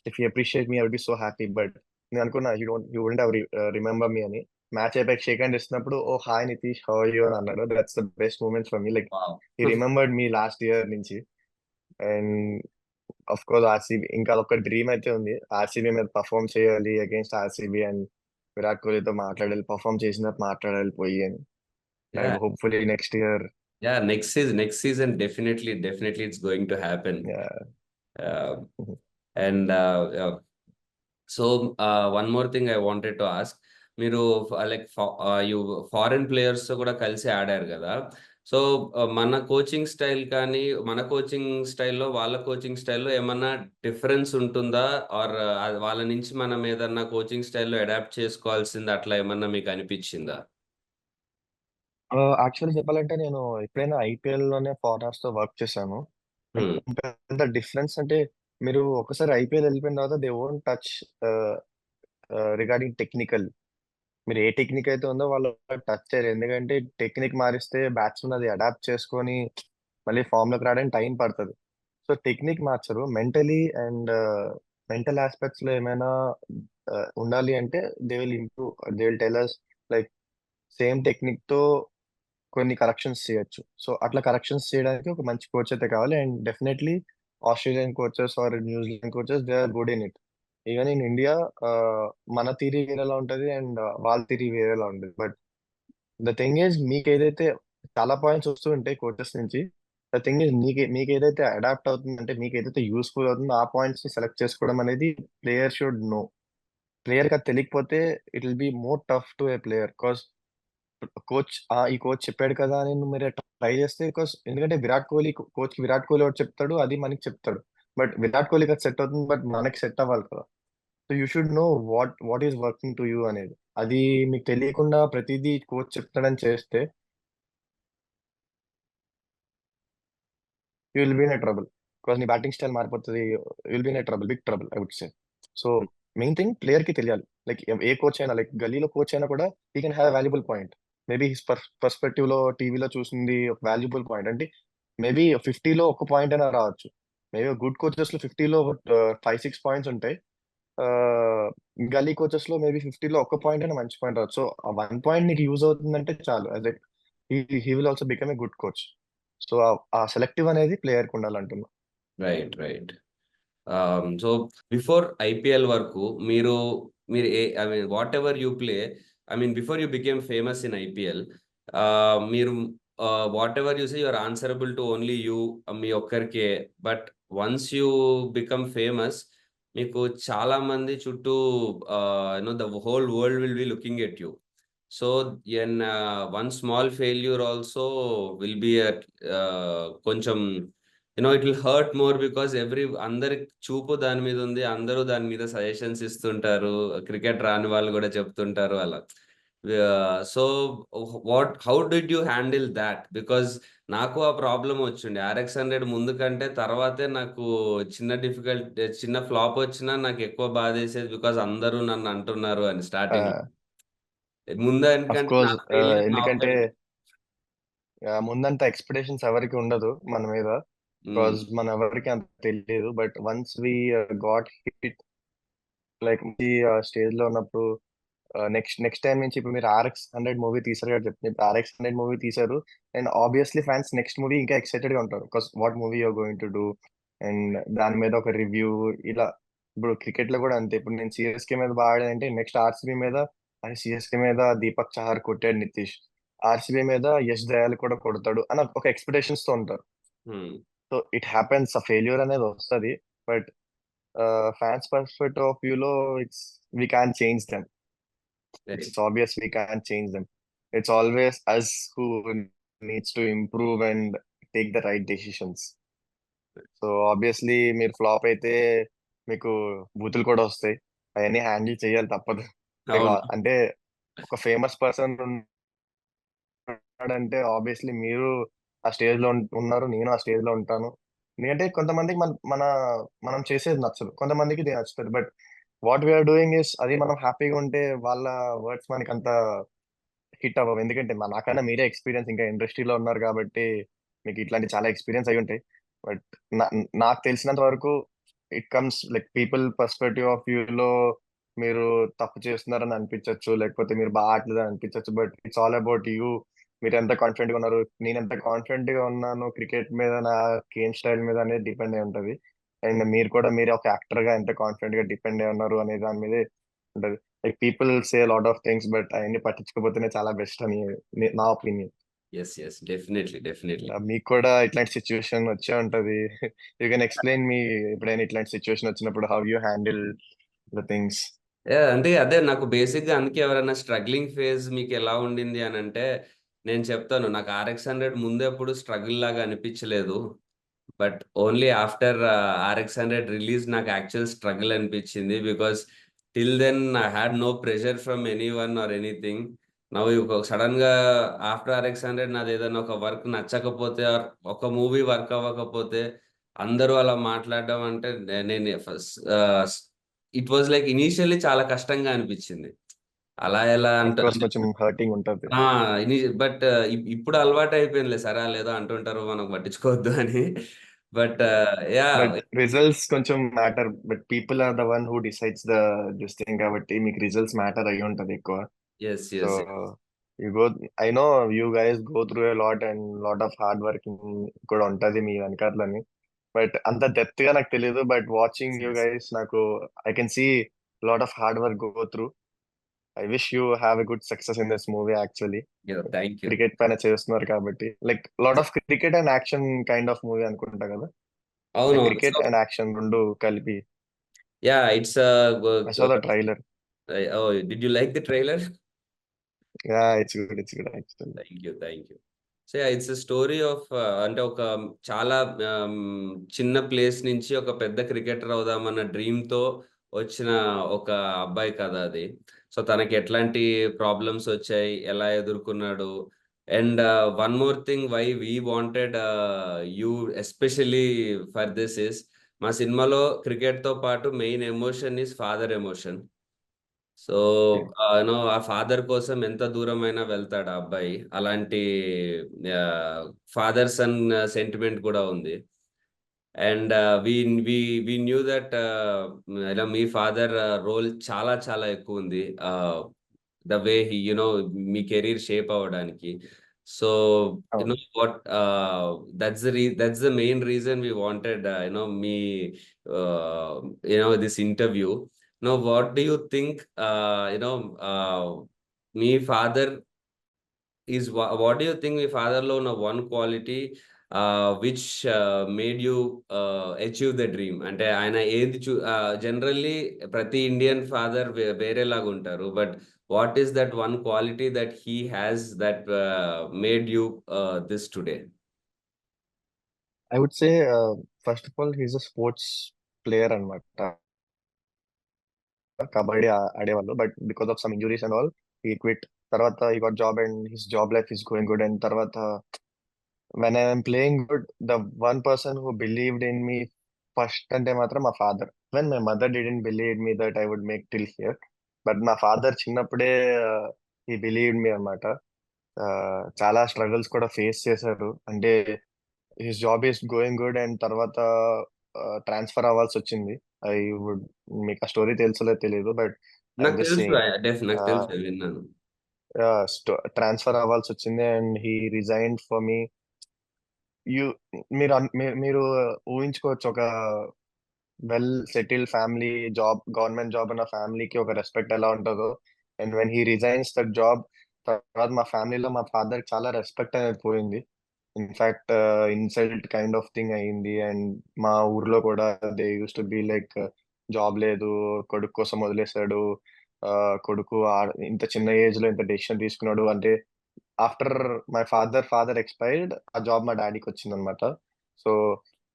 if he appreciate me, I would be so happy. But నేను అనుకున్నా you wouldn't have remember me అని. Match అయిపోయి shake hand ఇస్తున్నప్పుడు, oh hi Nitish, how are you అని అన్నాడు. That's the best moment for me. Like
Wow.
He remembered me last year నుంచి. And of course RCB ఇంకా అదొక డ్రీమ్ అయితే ఉంది, ఆర్సీబీ మీద పర్ఫామ్ చేయాలి అగేన్స్ట్ ఆర్సీబీ, అండ్ విరాట్ కోహ్లీతో మాట్లాడాలి, పర్ఫామ్ చేసినట్టు మాట్లాడాలి పోయి అని.
Yeah,
and hopefully next year.
yeah, next season definitely it's going to happen. Uh, and so one more thing I wanted to ask, మీరు లైక్ యు ఫారెన్ ప్లేయర్స్ తో కూడా కలిసి ఆడారు కదా. సో మన కోచింగ్ స్టైల్ కానీ మన కోచింగ్ స్టైల్లో వాళ్ళ కోచింగ్ స్టైల్లో ఏమన్నా డిఫరెన్స్ ఉంటుందా, ఆర్ వాళ్ళ నుంచి మనం ఏదన్నా కోచింగ్ స్టైల్లో అడాప్ట్ చేసుకోవాల్సింది అట్లా ఏమన్నా మీకు అనిపించిందా?
యాక్చువల్లీ చెప్పాలంటే నేను ఎప్పుడైనా ఐపీఎల్ లోనే ఫారినర్స్ తో వర్క్ చేశాను.
Hmm.
పెద్ద డిఫరెన్స్ అంటే, మీరు ఒకసారి ఐపీఎల్ వెళ్ళిపోయిన తర్వాత they won't touch regarding technical. మీరు ఏ టెక్నిక్ అయితే ఉందో వాళ్ళు టచ్ చేయరు, ఎందుకంటే టెక్నిక్ మారిస్తే బ్యాట్స్మెన్ అది అడాప్ట్ చేసుకొని మళ్ళీ ఫామ్ లోకి రావడానికి టైం పడుతుంది. సో టెక్నిక్ మార్చరు, మెంటలీ అండ్ మెంటల్ ఆస్పెక్ట్స్ లో ఏమైనా ఉండాలి అంటే they will improve, they will tell us like same technique తో కొన్ని కరెక్షన్స్ చేయొచ్చు. సో అట్లా కరెక్షన్స్ చేయడానికి ఒక మంచి కోచ్ అయితే కావాలి. And definitely Australian coaches or New Zealand coaches, they are good in it. Even in India మన థిరీ వేరేలా ఉంటది, అండ్ వాళ్ళ థిరీ వేరేలా ఉంటుంది. బట్ ద థింగ్ ఈజ్, మీకు ఏదైతే చాలా పాయింట్స్ వస్తూ ఉంటాయి కోచెస్ నుంచి. ద థింగ్ ఈజ్, మీకు ఏదైతే అడాప్ట్ అవుతుంది, అంటే మీకు ఏదైతే యూస్ఫుల్ అవుతుందో ఆ పాయింట్స్ ని సెలెక్ట్ చేసుకోవడం అనేది ప్లేయర్ షుడ్ నో. ప్లేయర్ కి అది తెలియకపోతే it will be more tough to A player. Because coach ఈ కోచ్ చెప్పాడు కదా అని నువ్వు మీరు ట్రై చేస్తే, బికాస్ ఎందుకంటే విరాట్ కోహ్లీ కోచ్ కి విరాట్ కోహ్లీ ఒకటి చెప్తాడు, అది మనకి చెప్తాడు. బట్ విరాట్ కోహ్లీకి అది సెట్ అవుతుంది, బట్ మనకి సెట్ అవ్వాలి కదా. So you should know what is working to you అనేది. అది మీకు తెలియకుండా ప్రతిదీ కోచ్ చెప్తాడని చేస్తే you will be in trouble. Because నీ బ్యాటింగ్ స్టైల్ మారిపోతుంది, you will be in trouble, big trouble I would say. So main thing player కి తెలియాలి. లైక్ ఏ కోచ్ అయినా, లైక్ గలీలో కోచ్ అయినా కూడా he can have valuable point. Maybe his perspective లో టీవీలో చూసింది ఒక వాల్యుబుల్ పాయింట్ అంటే, మేబీ 50లో ఒక పాయింట్ అయినా రావచ్చు. మేబీ గుడ్ కోచెస్ లో 50లో 5-6 పాయింట్స్ ఉంటాయి. గల్లీ కోచెస్ లో మేబీ 50లో ఒక పాయింట్ అయినా మంచి పాయింట్ రావచ్చు. సో ఆ 1 పాయింట్ నీకు యూజ్ అవుతుందంటే చాలు. అదే he will also become a good coach. So ఆ సెలెక్టివ్ అనేది ప్లేయర్ కి ఉండాలంటున్నా.
Right, right. So before IPL వరకు మీరు మీరు I mean whatever you play, I mean before you became famous in IPL, మీరు whatever you say you're answerable to only you, మీ ఒక్కరికే. But once you become famous, మీకు చాలా మంది చుట్టూ you know the whole world will be looking at you. So and one small failure also will be కొంచెం it will hurt more, because అందరి చూపు దాని మీద ఉంది, అందరూ దాని మీద సజెషన్స్ ఇస్తుంటారు, క్రికెట్ రాని వాళ్ళు కూడా చెప్తుంటారు అలా. So how did you handle that? Because నాకు ఆ ప్రాబ్లం వచ్చిండే. RX 100 ముందు కంటే తర్వాతే నాకు చిన్న ఫ్లాప్ వచ్చినా నాకు ఎక్కువ బాధేసేది. బికాజ్ అందరూ నన్ను అంటున్నారు అని స్టార్టింగ్. ముందు
అఫ్
ఎందుకంటే నా
కోర్స్
ఫెయిల్యూర్ నా
ఎందుకంటే
ఒక్కడిది.
ముందంత ఎక్స్పెక్టేషన్స్ ఎవరికి ఉండదు మన మీద,
ఉమ్,
బికాజ్ మన ఎవరికి అంత తెలియదు. But once we got hit, like ఈ స్టేజ్ లో ఉన్నప్పుడు, నెక్స్ట్ టైం నుంచి ఇప్పుడు మీరు RX 100 మూవీ తీసారు కదా, చెప్తే RX 100 మూవీ తీసారు, and obviously fans next movie ఇంకా ఎక్సైటెడ్ గా ఉంటారు, because what movie you're going to do, and దాని మీద ఒక రివ్యూ. ఇలా ఇప్పుడు క్రికెట్ లో కూడా అంతే, ఇప్పుడు నేను సిఎస్కే మీద బాగా ఆడానంటే నెక్స్ట్ ఆర్సీబీ మీద, అని సిఎస్కే మీద దీపక్ చహర్ కొట్టాడు నితీష్, ఆర్సీబీ మీద యష్ దయాల్ కూడా కొడతాడు అని ఒక ఎక్స్పెక్టేషన్స్ తో ఉంటారు.
ఉమ్,
సో ఇట్ హ్యాపెన్స్, ఆ ఫెయిల్యూర్ అనేది వస్తుంది. But fans perspective of view లో, it's we can change them.
right.
It's obvious we can't change them. It's always us who needs to improve and take the right decisions. So obviously మీరు flop అయితే మీకు బూతులు కూడా వస్తాయి, అవన్నీ handle చేయాలి తప్పదు.
అవును.
అంటే ఒక ఫేమస్ పర్సన్ ఉన్నాడంటే ఆబ్వియస్లీ మీరు ఆ స్టేజ్ లో ఉన్నారు, నేను ఆ స్టేజ్ లో ఉంటాను. ఎందుకంటే కొంతమందికి మనం చేసేది నచ్చదు, కొంతమందికి ఇది నచ్చుతుంది. But what we're doing is, అది మనం హ్యాపీగా ఉంటే వాళ్ళ వర్డ్స్ మనకి అంత హిట్ అవ్వవు. ఎందుకంటే నాకన్నా మీరే ఎక్స్పీరియన్స్ ఇంకా ఇండస్ట్రీలో ఉన్నారు కాబట్టి మీకు ఇట్లాంటి చాలా ఎక్స్పీరియన్స్ అయి ఉంటాయి. బట్ నాకు తెలిసినంత వరకు it comes like people perspective of view లో, మీరు తప్పు చేస్తున్నారని అనిపించవచ్చు, లేకపోతే మీరు బాగా ఆడలేదని అనిపించవచ్చు. But it's all about you. మీరు ఎంత కాన్ఫిడెంట్ గా ఉన్నారు, నేను ఎంత కాన్ఫిడెంట్ గా ఉన్నాను క్రికెట్ మీద, నా గేమ్ స్టైల్ మీద అనేది డిపెండ్ అయి ఉంటది. అండ్ మీరు కూడా మీరు ఒక యాక్టర్ గా ఎంత కాన్ఫిడెంట్ గా డిపెండ్ అయి ఉన్నారు అనే దాని మీదే ఉంటది. Like people say lot of things, but అవన్నీ పట్టించుకోపోతేనే చాలా బెస్ట్ అని నా ఒపీనియన్.
Yes, yes, definitely.
మీకు కూడా ఇట్లాంటి సిచ్యువేషన్ వచ్చే ఉంటది. యూ కెన్ ఎక్స్ప్లెయిన్ మీ, ఎప్పుడైనా ఇట్లాంటి సిచ్యువేషన్ వచ్చినప్పుడు how you handle the things.
అంటే అదే నాకు బేసిక్గా అందుకే ఎవరైనా స్ట్రగ్లింగ్ ఫేజ్ మీకు ఎలా ఉండింది అని అంటే నేను చెప్తాను. నాకు RX 100 ముందు ఎప్పుడు స్ట్రగుల్ లాగా అనిపించలేదు. But only after RX 100 release నాకు యాక్చువల్ స్ట్రగుల్ అనిపించింది. Because till then I had no pressure from anyone or anything. నవ్వు సడన్ గా ఆఫ్టర్ RX 100 నాది ఏదైనా ఒక వర్క్ నచ్చకపోతే or ఒక మూవీ వర్క్ అవ్వకపోతే అందరూ అలా మాట్లాడడం అంటే నేను first it was like initially చాలా కష్టంగా అనిపించింది. అలా ఎలా
అఫ్
అంటే
కోర్స్ కొంచెం హర్టింగ్ ఉంటది.
బట్ ఇప్పుడు అలవాటు అయిపోయిందిలే, సరే లేదో అంటుంటారు మనకు పట్టించుకోవద్దు అని. But yeah.
బట్ రిజల్ట్స్ కొంచెం matter, but people are the one who decides the this thing, కాబట్టి మీకు రిజల్ట్స్ మ్యాటర్ అయ్యి ఉంటది ఎక్కువ.
Yes,
so
yes.
You go, I know you guys go through a lot and lot of hard working కూడా ఉంటది మీ వెనకాలని. But అంత depth గా నాకు తెలియదు, బట్ వాచింగ్ యూ గైస్ నాకు I can see lot of hard work go through. I wish you have a good success in this movie actually.
Thank you.
Cricket పైన చేస్తున్నారు కాబట్టి, like lot of cricket and action kind of movie అనుకుంటా కదా,
అవునవును. So
cricket and action రెండు కలిపి.
Yeah, it's
I saw the trailer.
Did you like the trailer?
Yeah, it's good actually.
Thank you. So it's story of అంటే ఒక చాలా చిన్న place నుంచి ఒక పెద్ద క్రికెటర్ అవుదామన్న డ్రీమ్ తో వచ్చిన ఒక అబ్బాయి కథ అది. సో తనకి ఎట్లాంటి ప్రాబ్లమ్స్ వచ్చాయి, ఎలా ఎదుర్కొన్నాడు. And one more thing why we wanted you especially for this is, మా సినిమాలో క్రికెట్ తో పాటు main emotion is father emotion. So ఆ ఫాదర్ కోసం ఎంత దూరమైనా వెళ్తాడు ఆ అబ్బాయి. అలాంటి ఫాదర్ సన్ సెంటిమెంట్ కూడా ఉంది. And we knew that me father role చాలా చాలా ఎక్కువ ఉంది the way he me career shape అవ్వడానికి. సో
అవును.
What that's the main reason we wanted me this interview. Now, what do you think, me father what do you think me father లో ఉన్న one quality which made you achieve the dream? అంటే ఆయన ఏది generally ప్రతి Indian father వేరేలాగా ఉంటారు. But what is that one quality that he has that made you this today?
I would say first of all he's a sports player అన్నమాట. కబడ్డీ ఆడేవాళ్ళు, but because of some injuries and all he quit. తర్వాత he got job and his job life is going good. And తర్వాత when I'm playing good, the one person who believed in me first అంటే మాత్రం మా father. When my mother didn't believe me that I would make till here, but మా father చిన్నప్పుడే ఈ believe me అన్నమాట. చాలా struggles కూడా ఫేస్ చేశారు. అంటే his job is going good and తర్వాత ట్రాన్స్ఫర్ అవ్వాల్సి వచ్చింది. ఐ వుడ్ మీకు ఆ స్టోరీ తెలుసో తెలియదు, బట్
నాకు
ఐఎమ్ జస్ట్
తెలుసు
సేయింగ్.
నాకు తెలుసు విన్నాను.
ట్రాన్స్ఫర్ అవ్వాల్సి వచ్చింది and he resign for me. You మీరు ఊహించుకోవచ్చు, ఒక well settled family, government job ఉన్న ఫ్యామిలీకి ఒక రెస్పెక్ట్ ఎలా ఉంటుందో. And when he resigns that job, తర్వాత మా ఫ్యామిలీలో మా ఫాదర్ చాలా రెస్పెక్ట్ అనేది పోయింది. In fact insult kind of thing అయింది. అండ్ మా ఊర్లో కూడా they use to be like, job లేదు, కొడుకు కోసం వదిలేశాడు, కొడుకు ఇంత చిన్న ఏజ్ లో ఇంత డెసిషన్ తీసుకున్నాడు అంటే. ఆఫ్టర్ మై ఫాదర్ ఎక్స్పైర్డ్, ఆ జాబ్ మా డాడీకి వచ్చింది అనమాట. సో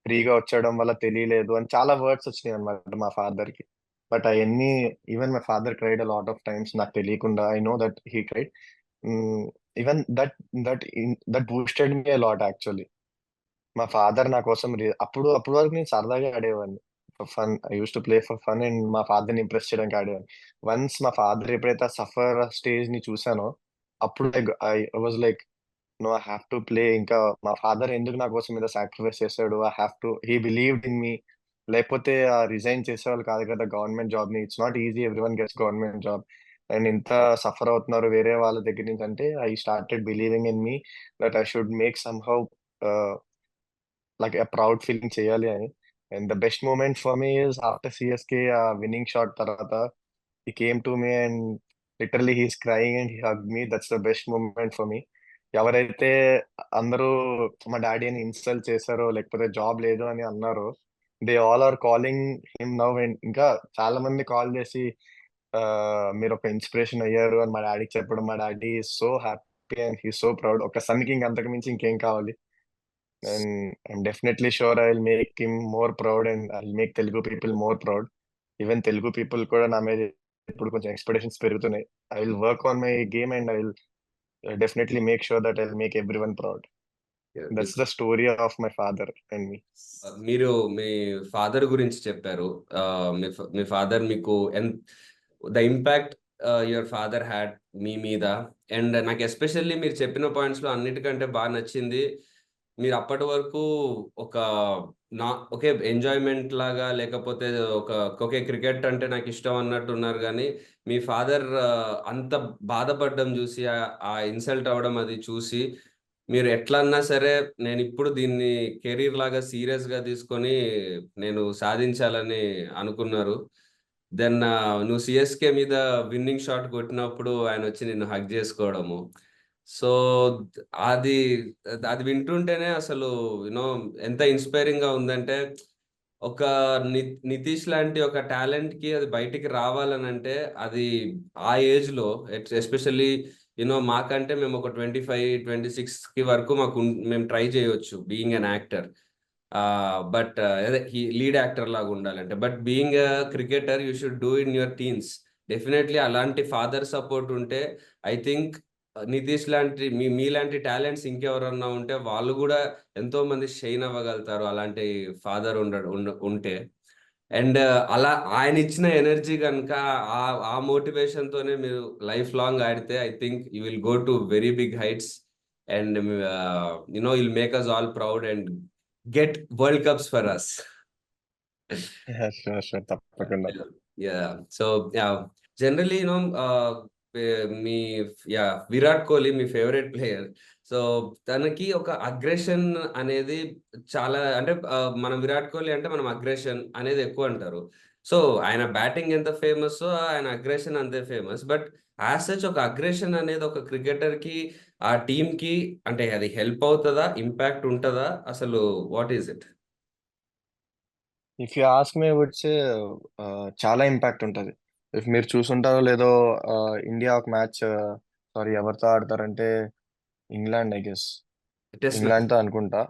ఫ్రీగా వచ్చడం వల్ల తెలియలేదు అని చాలా వర్డ్స్ వచ్చినాయి అనమాట మా ఫాదర్ కి. బట్ అవన్నీ, even my father cried a lot of times నాకు తెలియకుండా. I know that he cried. Even that that boosted me a lot actually. మా ఫాదర్ నా కోసం అప్పుడు వరకు నేను సరదాగా ఆడేవాడిని, fun. I use to play for fun and మా ఫాదర్ని ఇంప్రెస్ చేయడానికి ఆడేవాడిని. వన్స్ మా ఫాదర్ ఎప్పుడైతే ఆ సఫర్ స్టేజ్ ని చూసానో, అప్పుడు I was like, no, I have to play. ఇంకా మా ఫాదర్ ఎందుకు నా కోసం మీద సాక్రిఫైస్ చేశాడు, I have to, he believed in me. లేకపోతే రిజైన్ చేసేవాళ్ళు కాదు కదా గవర్నమెంట్ జాబ్ ని. It's not easy, everyone gets government job. And ఇంత సఫర్ అవుతున్నారు వేరే వాళ్ళ దగ్గర నుంచి అంటే, I started believing in me that I should make somehow like a proud feeling చేయాలి అని. And the best moment for me is after CSK ఆ విన్నింగ్ షాట్ తర్వాత he came to me and literally he's crying and he hugged me. That's the best moment for me. ఎవరైతే అందరూ మా డాడీని insult చేశారో, లేకపోతే జాబ్ లేదు అని అన్నారో, they all are calling him now. And ఇంకా చాలా మంది కాల్ చేసి మీరు ఒక ఇన్స్పిరేషన్ అయ్యారు అని మా డాడీకి చెప్పడం, మా daddy so happy and he so proud. ఒక సన్ కి అంతకు మించి ఇంకేం కావాలి. And I'm definitely sure I will make him more proud and I will make Telugu people more proud. Even Telugu people కూడా నా మీద ఇప్పుడు కొంచెం ఎక్స్పెక్టేషన్స్ పెరుగుతున్నాయి. I will work on my game and I will definitely make sure that I will make every one proud. That's the story of my father and me.
మీరు మీ father గురించి చెప్పారు. మీ ఫాదర్ మీకు the impact your father had మీ మీద. And నాకు especially మీరు చెప్పిన పాయింట్స్ లో అన్నిటికంటే బాగా నచ్చింది, మీరు అప్పటి వరకు ఒక ఒకే ఎంజాయ్మెంట్ లాగా, లేకపోతే ఒకే క్రికెట్ అంటే నాకు ఇష్టం అన్నట్టు ఉన్నారు, కానీ మీ ఫాదర్ అంత బాధపడడం చూసి, ఆ ఇన్సల్ట్ అవ్వడం అది చూసి, మీరు ఎట్లన్నా సరే నేను ఇప్పుడు దీన్ని కెరీర్ లాగా సీరియస్ గా తీసుకొని నేను సాధించాలని అనుకున్నారు. దెన్ నువ్వు సిఎస్కే మీద విన్నింగ్ షాట్ కొట్టినప్పుడు ఆయన వచ్చి నిన్ను హగ్ చేసుకోవడము. సో అది అది వింటుంటేనే అసలు యూనో ఎంత ఇన్స్పైరింగ్ గా ఉందంటే, ఒక నితీష్ లాంటి ఒక టాలెంట్ కి అది బయటికి రావాలని అంటే, అది ఆ ఏజ్ లో ఎస్పెషల్లీ మాకంటే మేము ఒక 25-26 కి వరకు మేము ట్రై చేయొచ్చు బీయింగ్ అన్ యాక్టర్. బట్ అదే లీడ్ యాక్టర్ లాగా ఉండాలంటే, but being cricketer you should do in your teens. Definitely అలాంటి ఫాదర్ సపోర్ట్ ఉంటే, ఐ థింక్ నితీష్ లాంటి మీలాంటి టాలెంట్స్ ఇంకెవరన్నా ఉంటే వాళ్ళు కూడా ఎంతో మంది షైన్ అవ్వగలుగుతారు, అలాంటి ఫాదర్ ఉంటే. అండ్ అలా ఆయన ఇచ్చిన ఎనర్జీ కనుక, ఆ మోటివేషన్ తోనే మీరు లైఫ్ లాంగ్ ఆడితే, I think you will go to very big heights. And will make us all proud and get world cups for us.
Sure sure, తప్పకుండా.
సో జనరలీ మీ విరాట్ కోహ్లీ మీ ఫేవరెట్ ప్లేయర్. సో తనకి ఒక aggression అనేది చాలా, అంటే మనం విరాట్ కోహ్లీ అంటే మనం అగ్రెషన్ అనేది ఎక్కువ అంటారు. సో ఆయన బ్యాటింగ్ ఎంత ఫేమస్, ఆయన అగ్రెషన్ అంతే ఫేమస్. బట్ యాజ్ సచ్ ఒక అగ్రెషన్ అనేది ఒక క్రికెటర్ కి, ఆ టీమ్ కి, అంటే అది హెల్ప్ అవుతుందా, ఇంపాక్ట్ ఉంటుందా, అసలు what is it?
If you ask me, would say చాలా ఇంపాక్ట్ ఉంటుంది. ఇఫ్ మీరు చూసుంటారో లేదో, ఇండియా ఒక మ్యాచ్, సారీ ఎవరితో ఆడతారంటే England, I guess
test match
England తో అనుకుంటా.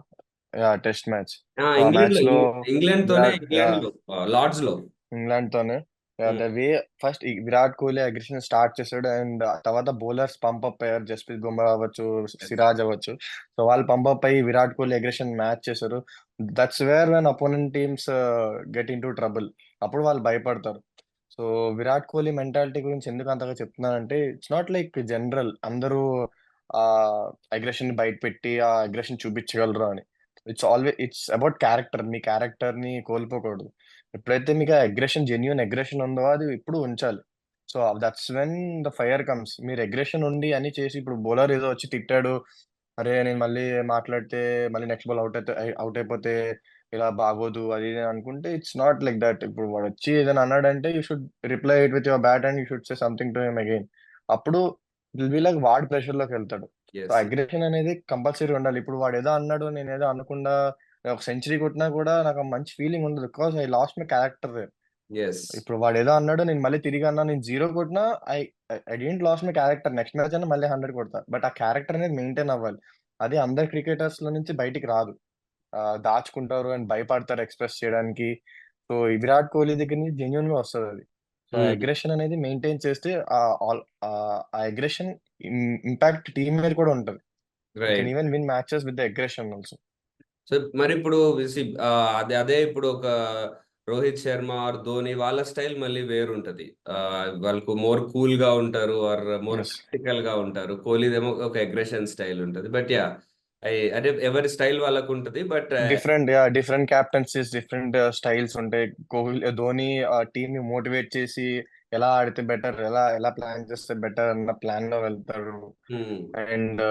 Test match. సో ఆ
ఇంగ్లాండ్
మ్యాచ్
లో,
లో
ఇంగ్లాండ్ తోనే,
విరాట్,
ఇంగ్లాండ్ లో లార్డ్స్ లో.
ఇంగ్లాండ్ తోనే.
హ్మ్.
ద వే ఫస్ట్ ఈ విరాట్ కోహ్లీ అగ్రెషన్ స్టార్ట్ చేసాడు అండ్ తర్వాత బౌలర్స్ పంపప్ అయ్యారు. జస్ప్రీత్ బుమ్రా అవ్వచ్చు,
యెస్.
సిరాజ్ అవ్వచ్చు. సో వాళ్ళు పంపప్ అయ్యి విరాట్ కోహ్లీ అగ్రెషన్ మ్యాచ్ చేశారు. That's where when opponent teams get in to trouble. అప్పుడు వాళ్ళు భయపడతారు. సో విరాట్ కోహ్లీ మెంటాలిటీ గురించి ఎందుకు అంతగా చెప్తున్నానంటే ఇట్స్ నాట్ లైక్ జనరల్ అందరూ ఆ అగ్రెషన్ బయట పెట్టి ఆ అగ్రెషన్ చూపించగలరు అని. It's about character. Me character ని కోల్పోకూడదు. ఎప్పుడైతే మీకు అగ్రెషన్ జెన్యున్ అగ్రెషన్ ఉందో అది ఇప్పుడు ఉంచాలి. So that's when the fire comes. మీరు అగ్రెషన్ ఉండి అని చేసి ఇప్పుడు బౌలర్ ఏదో వచ్చి తిట్టాడు, అరే నేను మళ్ళీ మాట్లాడితే మళ్ళీ నెక్స్ట్ బాల్ అవుట్ అయిపోతే ఇలా బాగోదు అది ఇది అని అనుకుంటే ఇట్స్ నాట్ లైక్ దట్. ఇప్పుడు వాడు వచ్చి ఏదైనా అన్నాడంటే you should reply it with your bat and you should say something to him again. అప్పుడు విల్ బి లైక్ వాడు ప్రెషర్ లోకి వెళ్తాడు. So
yes.
అగ్రెషన్ అనేది కంపల్సరీ ఉండాలి. ఇప్పుడు వాడు ఏదో అన్నాడు నేను ఏదో అనకుండా ఒక సెంచరీ కొట్టినా కూడా నాకు ఆ మంచి ఫీలింగ్ ఉండదు. Because I lost my character.
Yes.
ఇప్పుడు వాడు ఏదో అన్నాడు నేను మళ్ళీ తిరిగి అన్నా నేను జీరో కొట్టినా I I don't loss my character. Next match అయినా మళ్ళీ 100 కొడతా. బట్ ఆ క్యారెక్టర్ అనేది మెయింటైన్ అవ్వాలి. అది అందరు క్రికెటర్స్ లో నుంచి బయటికి రాదు. దాచుకుంటారు అండ్ భయపడతారు ఎక్స్‌ప్రెస్ చేయడానికి. సో, ఈ విరాట్ కోహ్లీ దగ్గర నుంచి జెన్యూన్‌గా వస్తదది. సో, ఆ
హ్మ్.
అగ్రెషన్ అనేది మెయింటైన్ చేస్తే ఆ అగ్రెషన్ ఇంపాక్ట్ టీమ్ మీద కూడా ఉంటది. You can
write.
Even win matches with the aggression also.
So, మరిప్పుడు అదే ఇప్పుడు ఒక రోహిత్ శర్మ ఆర్ ధోని వాళ్ళ స్టైల్ మళ్ళీ వేరుంటది. వాళ్ళకు మోర్ కూల్‌గా ఉంటారు ఆర్ మోర్
యెస్.
ప్రాక్టికల్‌గా ఉంటారు. కోహ్లీదేమో ఒక అగ్రెషన్ స్టైల్ ఉంటది. But yeah! అంటే ఎవరి స్టైల్ వాళ్ళకుంటది. But
different captaincies, different styles ఉంటాయి. ధోని టీమ్‌ని మోటివేట్ చేసి ఎలా ఆడితే బెటర్, ఎలా ఎలా ప్లాన్ చేస్తే బెటర్ అన్న ప్లాన్‌లో వెళ్తాడు.
Hmm.
And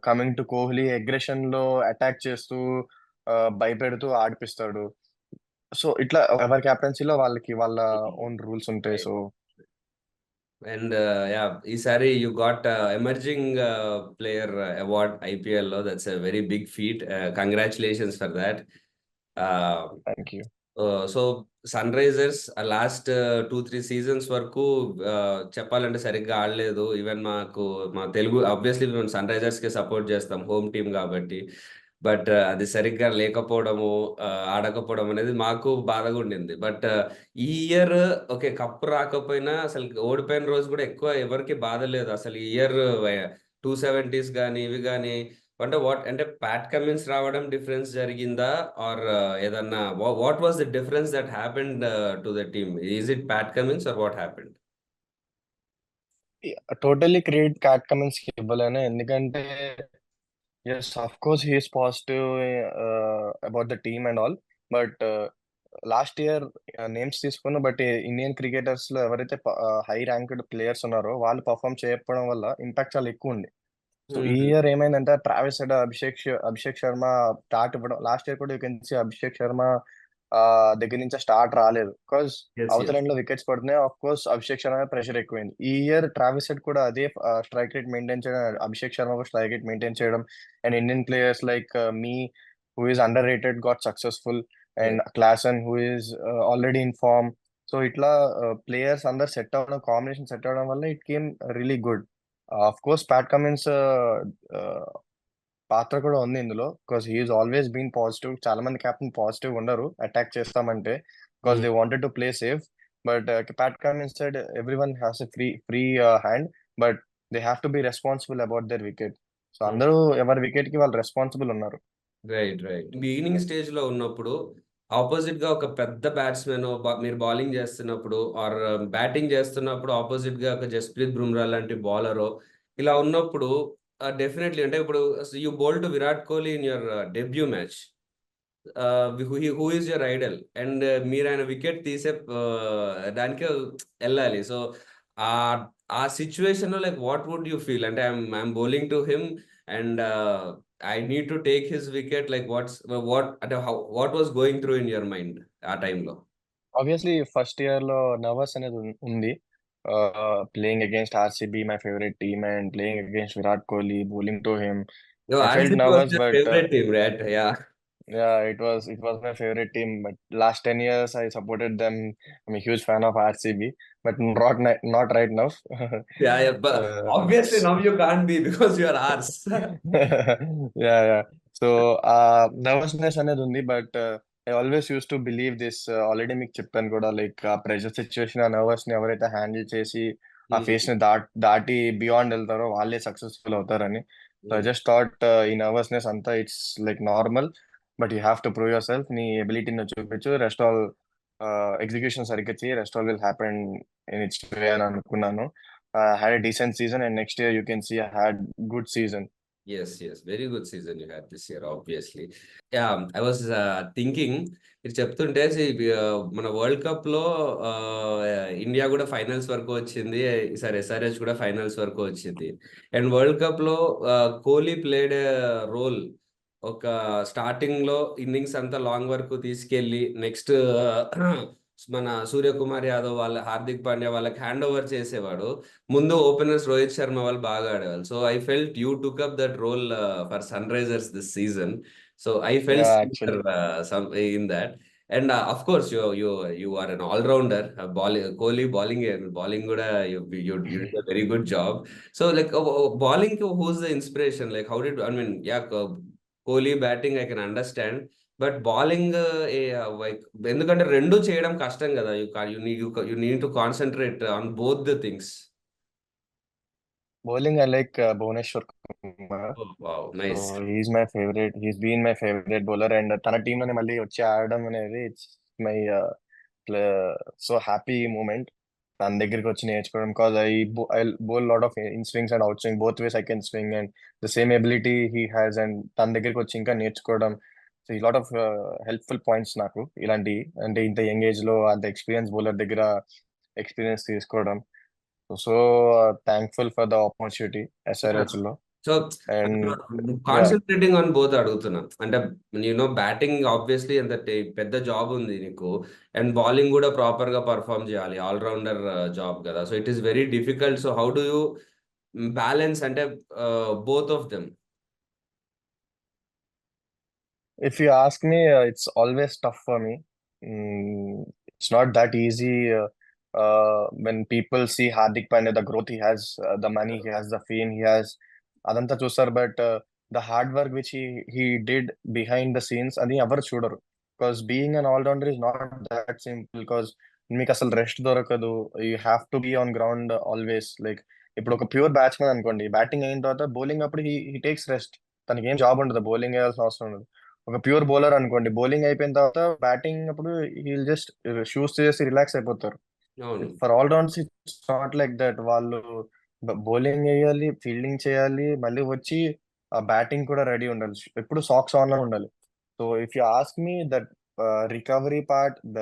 coming to Kohli అగ్రెషన్‌లో అటాక్ చేస్తూ భయపెడుతూ ఆడిపిస్తాడు. సో, ఇట్లా ఎవరి కెప్టెన్సీలో వాళ్ళ ఓన్ రూల్స్ ఉంటాయి.
రైట్.
So,
and yeah! ఈసారి you got emerging player award ఐపీఎల్‌లో. That's a very big feat. Congratulations for thought. Ah
thank you.
So, Sunrisers last 2, 3 seasons వరకు చెప్పాలంటే సరిగ్గా ఆడలేదు. ఈవెన్ మా తెలుగు ఆబ్వియస్‌లీ మేము సన్ రైజర్స్‌కే సపోర్ట్ చేస్తాం హోమ్ టీమ్ కాబట్టి. బట్ అది సరిగ్గా లేకపోవడము, ఆడకపోవడం అనేది మాకు బాధగా ఉండింది. బట్ ఈ ఇయర్ ఓకే. కప్ రాకపోయినా అసలు ఓడిపోయిన రోజు కూడా ఎక్కువ ఎవరికీ బాధ లేదు. అసలు ఈ ఇయర్ 270స్ గాని, ఇవి గాని అంటే అంటే ప్యాట్ కమిన్స్ రావడం డిఫరెన్స్ జరిగిందా? ఆర్ ఏదన్నా what was the difference that happened to the team? Is it Pat Cummins or what happened?
Totally credit Pat కమిన్స్‌కి ఇవ్వలేను. ఎందుకంటే yes, of course he is positive about the team and all. But last year names తీసుకున్న but Indian క్రికెటర్స్‌లో ఎవరైతే high ranked players ఉన్నారో వాళ్ళు perform చేయకపోవడం వల్ల ఇంపాక్ట్ చాలా ఎక్కువుంది. సో, ఈ
హుహు.
ఇయర్ ఏమైందంటే Travis Head, Abhishek Sharma start ఇవ్వడం. లాస్ట్ ఇయర్ కూడా you can see Abhishek Sharma దగ్గర నుంచి స్టార్ట్ రాలేదు. Because
yes.
అవతల
యెస్.
ఎండ్‌లో వికెట్స్ పడుతున్నాయి. ఆఫ్‌కోర్స్ అభిషేక్ శర్మ మీద ప్రెషర్ ఎక్కువైంది. ఈ ఇయర్ ట్రావిస్ హెడ్ కూడా అదే స్ట్రైక్ రేట్ మెయింటైన్ చేయడం, అభిషేక్ శర్మ కూడా స్ట్రైక్ రేట్ మెయింటైన్ చేయడం and Indian players like me who is underrated got successful
yes.
And Klaasen who is already in form. So, ఇట్లా players అందరూ set అవ్వడం, combination set అవ్వడం వల్ల it came really good. Of course Pat Cummins ah, పాత్ర కూడా ఉంది ఇందులో. Because he is always been positive. చాలా మంది కెప్టెన్ పాజిటివ్‌గా ఉండరు అటాక్ చేస్తామంటే. Because
hmm.
They wanted to play safe. But Pat Cummins said everyone has a free hand. But they have to be responsible about their wicket. So,
హ్మ్.
అందరూ ఎవరి వికెట్‌కి వాళ్ళు responsible ఉన్నారు.
రైట్. బిగినింగ్ స్టేజ్‌లో ఉన్నప్పుడు అపోజిట్‌గా ఒక పెద్ద బ్యాట్స్‌మెన్ మీరు బౌలింగ్ చేస్తున్నప్పుడు ఆర్ బ్యాటింగ్ చేస్తున్నప్పుడు అపోజిట్‌గా ఒక జస్ప్రీత్ బుమ్రా లాంటి బౌలరో ఇలా ఉన్నప్పుడు డెఫినైట్‌లీ అంటే ఇప్పుడు you bowled to Virat Kohli in your debut match. Who is your idol and మీరాయన వికెట్ తీసే దానికే ఎళ్ళాలి. సో, ఆహ్, ఆ సిట్యుయేషన్‌లో like what would you feel? అంటే I'm bowling to him and I need to take his wicket like what అంటే what was going through in your mind ఆ టైమ్‌లో?
ఆబ్వియస్లీ ఫస్ట్ ఇయర్‌లో నర్వస్ అనేది ఉంది. Playing against RCB my favourite team and playing against Virat Kohli, bowling to him. I felt
RCB was
nervous
your
but
favourite team right? Yeah!
yeah, it was my favorite team, but last 10 years I supported them. I'm a huge fan of RCB, but not right now.
Yeah! Obviously
S-
now you can't be because you are ours.
yeah, yeah. So, nervousness అనేది ఉంది. But I always use to believe this. Already మీకు చెప్పాను కూడా, like ఆ pressure situation, ఆ nervous ని ఎవరైతే handle చేసి ఆ ఫేస్ ని దాటి బియాండ్ వెళ్తారో వాళ్ళే సక్సెస్ఫుల్ అవుతారని. సో ఐ జస్ట్ థాట్ ఈ నర్వస్నెస్ అంతా it's like normal, but you have to prove yourself. నీ ఎబిలిటీని చూపించు, రెస్ట్ ఆల్ ఎగ్జిక్యూషన్ సరిగ్గా చేయి, rest all will happen in its way అని అనుకున్నాను. Had a decent season, and next year you can see had good season.
Yes, very good season you had this year, obviously. Yeah, I was thinking, మీరు చెప్తుంటే మన world cup లో India కూడా finals వరకు వచ్చింది, ఈసారి ఎస్ఆర్హెచ్ కూడా finals వరకు వచ్చింది. అండ్ వరల్డ్ కప్ లో కోహ్లీ ప్లేడ్ రోల్. ఒక స్టార్టింగ్ లో ఇన్నింగ్స్ అంతా లాంగ్ వరకు తీసుకెళ్లి నెక్స్ట్ మన సూర్యకుమార్ యాదవ్ వాళ్ళ, హార్దిక్ పాండ్యా వాళ్ళకి హ్యాండ్ ఓవర్ చేసేవాడు. ముందు ఓపెనర్స్ రోహిత్ శర్మ వాళ్ళు బాగా ఆడేవాళ్ళు. So I felt you took up that role for Sunrisers this season. So I felt
Yeah, actually.
In that. And of course you are an allrounder. Kohli bowling కూడా you did a very good job. So like bowling who's the inspiration, like how did, I mean yeah, Kohli batting I can understand, but bowling ఎందుకంటే రెండు చేయడం కష్టం కదా. You need to concentrate on both the things.
Bowling, I like Bhuvneshwar Kumar.
Oh, wow,
so
nice.
He's my favourite, he's been my favourite bowler, and తన team లోనే మళ్ళీ వచ్చి ఆడడం అనేది it's my so happy moment. తన దగ్గరికి వచ్చి నేర్చుకోవడం, because I bowl lot of inswings and outswing, both ways I can swing, and the same ability he has, and తన దగ్గరికి వచ్చి ఇంకా నేర్చుకోవడం. సో ఈ లాట్ ఆఫ్ హెల్ప్ఫుల్ పాయింట్స్ నాకు ఇలాంటి, అంటే ఇంత యంగ్ ఏజ్ లో అంత ఎక్స్పీరియన్స్ బౌలర్ దగ్గర ఎక్స్పీరియన్స్ తీసుకోవడం. So thankful for the opportunity SRH లో.
So
and yeah,
concentrating on both అడుగుతున్నా. అంటే బ్యాటింగ్ ఆబ్వియస్లీ ఎంత పెద్ద జాబ్ ఉంది నీకు, అండ్ బౌలింగ్ కూడా ప్రాపర్ గా పర్ఫామ్ చేయాలి, ఆల్రౌండర్ జాబ్ కదా. So it is very difficult. So how do you balance అంటే both of them?
if you ask me, it's always tough for me. It's not that easy. When people see Hardik Pandya, the growth he has, the money he has, the fame he has, అదంతా చూస్తారు. But the hard work which he did behind the scenes, అది ఎవరు చూడరు. Because being an all-rounder is not that simple. Because మీకు అసలు rest దొరకదు. You have to be on ground always. Like ఇప్పుడు ఒక ప్యూర్ బ్యాట్స్మెన్ అనుకోండి, బ్యాటింగ్ అయిన తర్వాత బౌలింగ్ అప్పుడు హీ టేక్స్ రెస్ట్. తనకి ఏం జాబ్ ఉండదు, బౌలింగ్ వేయాల్సిన అవసరం ఉండదు. ఒక ప్యూర్ బౌలర్ అనుకోండి, బౌలింగ్ అయిపోయిన తర్వాత బ్యాటింగ్ అప్పుడు హీల్ జస్ట్ షూస్ చేసి రిలాక్స్ అయిపోతారు.
అవును.
For all rounds it's not like that. వాళ్ళు బౌలింగ్ వేయాలి, ఫీల్డింగ్ చేయాలి, మళ్ళీ వచ్చి ఆ బ్యాటింగ్ కూడా రెడీ ఉండాలి, ఎప్పుడు సాక్స్ ఆన్ లో ఉండాలి. So if you ask me that recovery part, the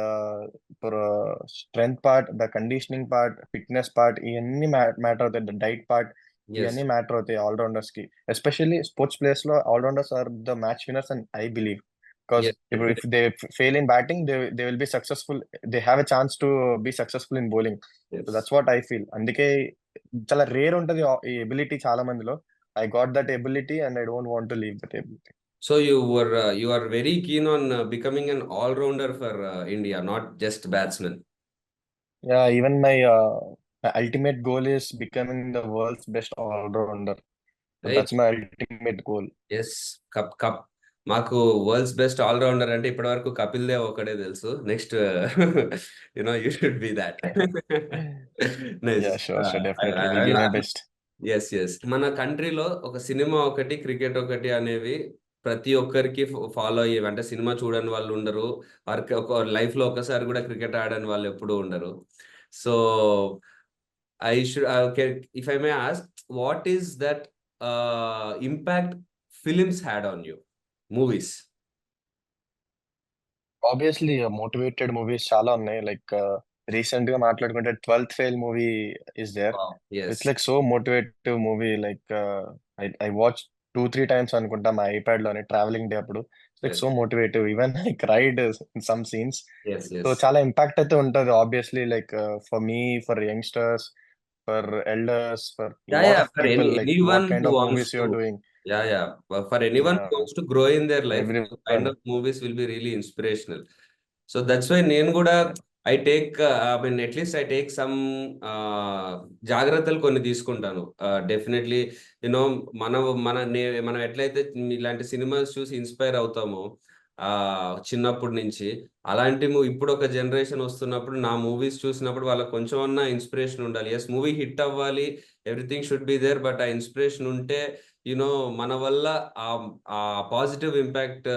strength part, the conditioning part, fitness part, ఇవన్నీ మ్యాటర్ అవుతాయి. ద డైట్ పార్ట్,
ఎస్,
ఇవన్నీ మ్యాటర్ అవుతాయి ఆల్రౌండర్స్ కి. ఎస్పెషల్లీ స్పోర్ట్స్ ప్లేయర్స్ లో allrounders are the match winners and I believe. Because
yes,
if they fail in batting, they will be successful. They have a chance to be successful in bowling. So
yes.
that's what I feel. అందుకే చాలా rare ఉంటది ఈ ability చాలా మందిలో. I got that ability and I don't want to leave that ability.
So you are very keen on becoming an all-rounder for India, not just batsman.
Yeah, even my ultimate goal is becoming the world's best all-rounder. So
Right?
that's my ultimate goal.
Yes. Cup మాకు world's best allrounder అంటే ఇప్పటి వరకు కపిల్ దేవ్ ఒకడే తెలుసు. Next you should be that. Nice.
Yeah, sure, definitely. Will give my best.
Yes. మన కంట్రీలో ఒక cinema ఒకటి, క్రికెట్ ఒకటి అనేవి ప్రతి ఒక్కరికి ఫాలో అయ్యేవి. అంటే సినిమా చూడని వాళ్ళు ఉండరు, ఒక లైఫ్ లో ఒకసారి కూడా క్రికెట్ ఆడని వాళ్ళు ఎప్పుడూ ఉండరు. So if I may ask, what is that impact films had on you, movies?
Obviously motivated movies చాలా ఉన్నాయి. లైక్ రీసెంట్ గా మాట్లాడుకుంటే 12th fail movie is there.
Wow. Yes.
It's like so motivative movie. Like I watch 2-3 times అనుకుంటా మా iPad లోనే, travelling day అప్పుడు. Like
Yes.
So motivative, even I cried in some scenes.
Yes.
So
Yes.
చాలా ఇంపాక్ట్ అయితే ఉంటది obviously. Like for me, for youngsters, for elders, for
Yeah.
Lot
Yeah.
Of
For
people, like
anyone
what
who
kind of
wants
movies you
to,
are doing.
yeah. Yeah. For anyone who wants to grow in their life, those kind
everyone.
of movies will be really inspirational. So that's why నేను కూడా I take, I mean at least I take some జాగ్రత్తలు కొన్ని తీసుకుంటాను. Definitely you know మనం ఎట్లయితే ఇలాంటి cinemas చూసి inspire అవుతామో, చిన్నప్పటి నుంచి. అలాంటి ఇప్పుడు ఒక జనరేషన్ వస్తున్నప్పుడు నా మూవీస్ చూసినప్పుడు వాళ్ళకి కొంచెం అన్నా ఇన్స్పిరేషన్ ఉండాలి. ఎస్, మూవీ హిట్ అవ్వాలి, everything should be there, but ఆ ఇన్స్పిరేషన్ ఉంటే యునో మన వల్ల ఆ పాజిటివ్ ఇంపాక్ట్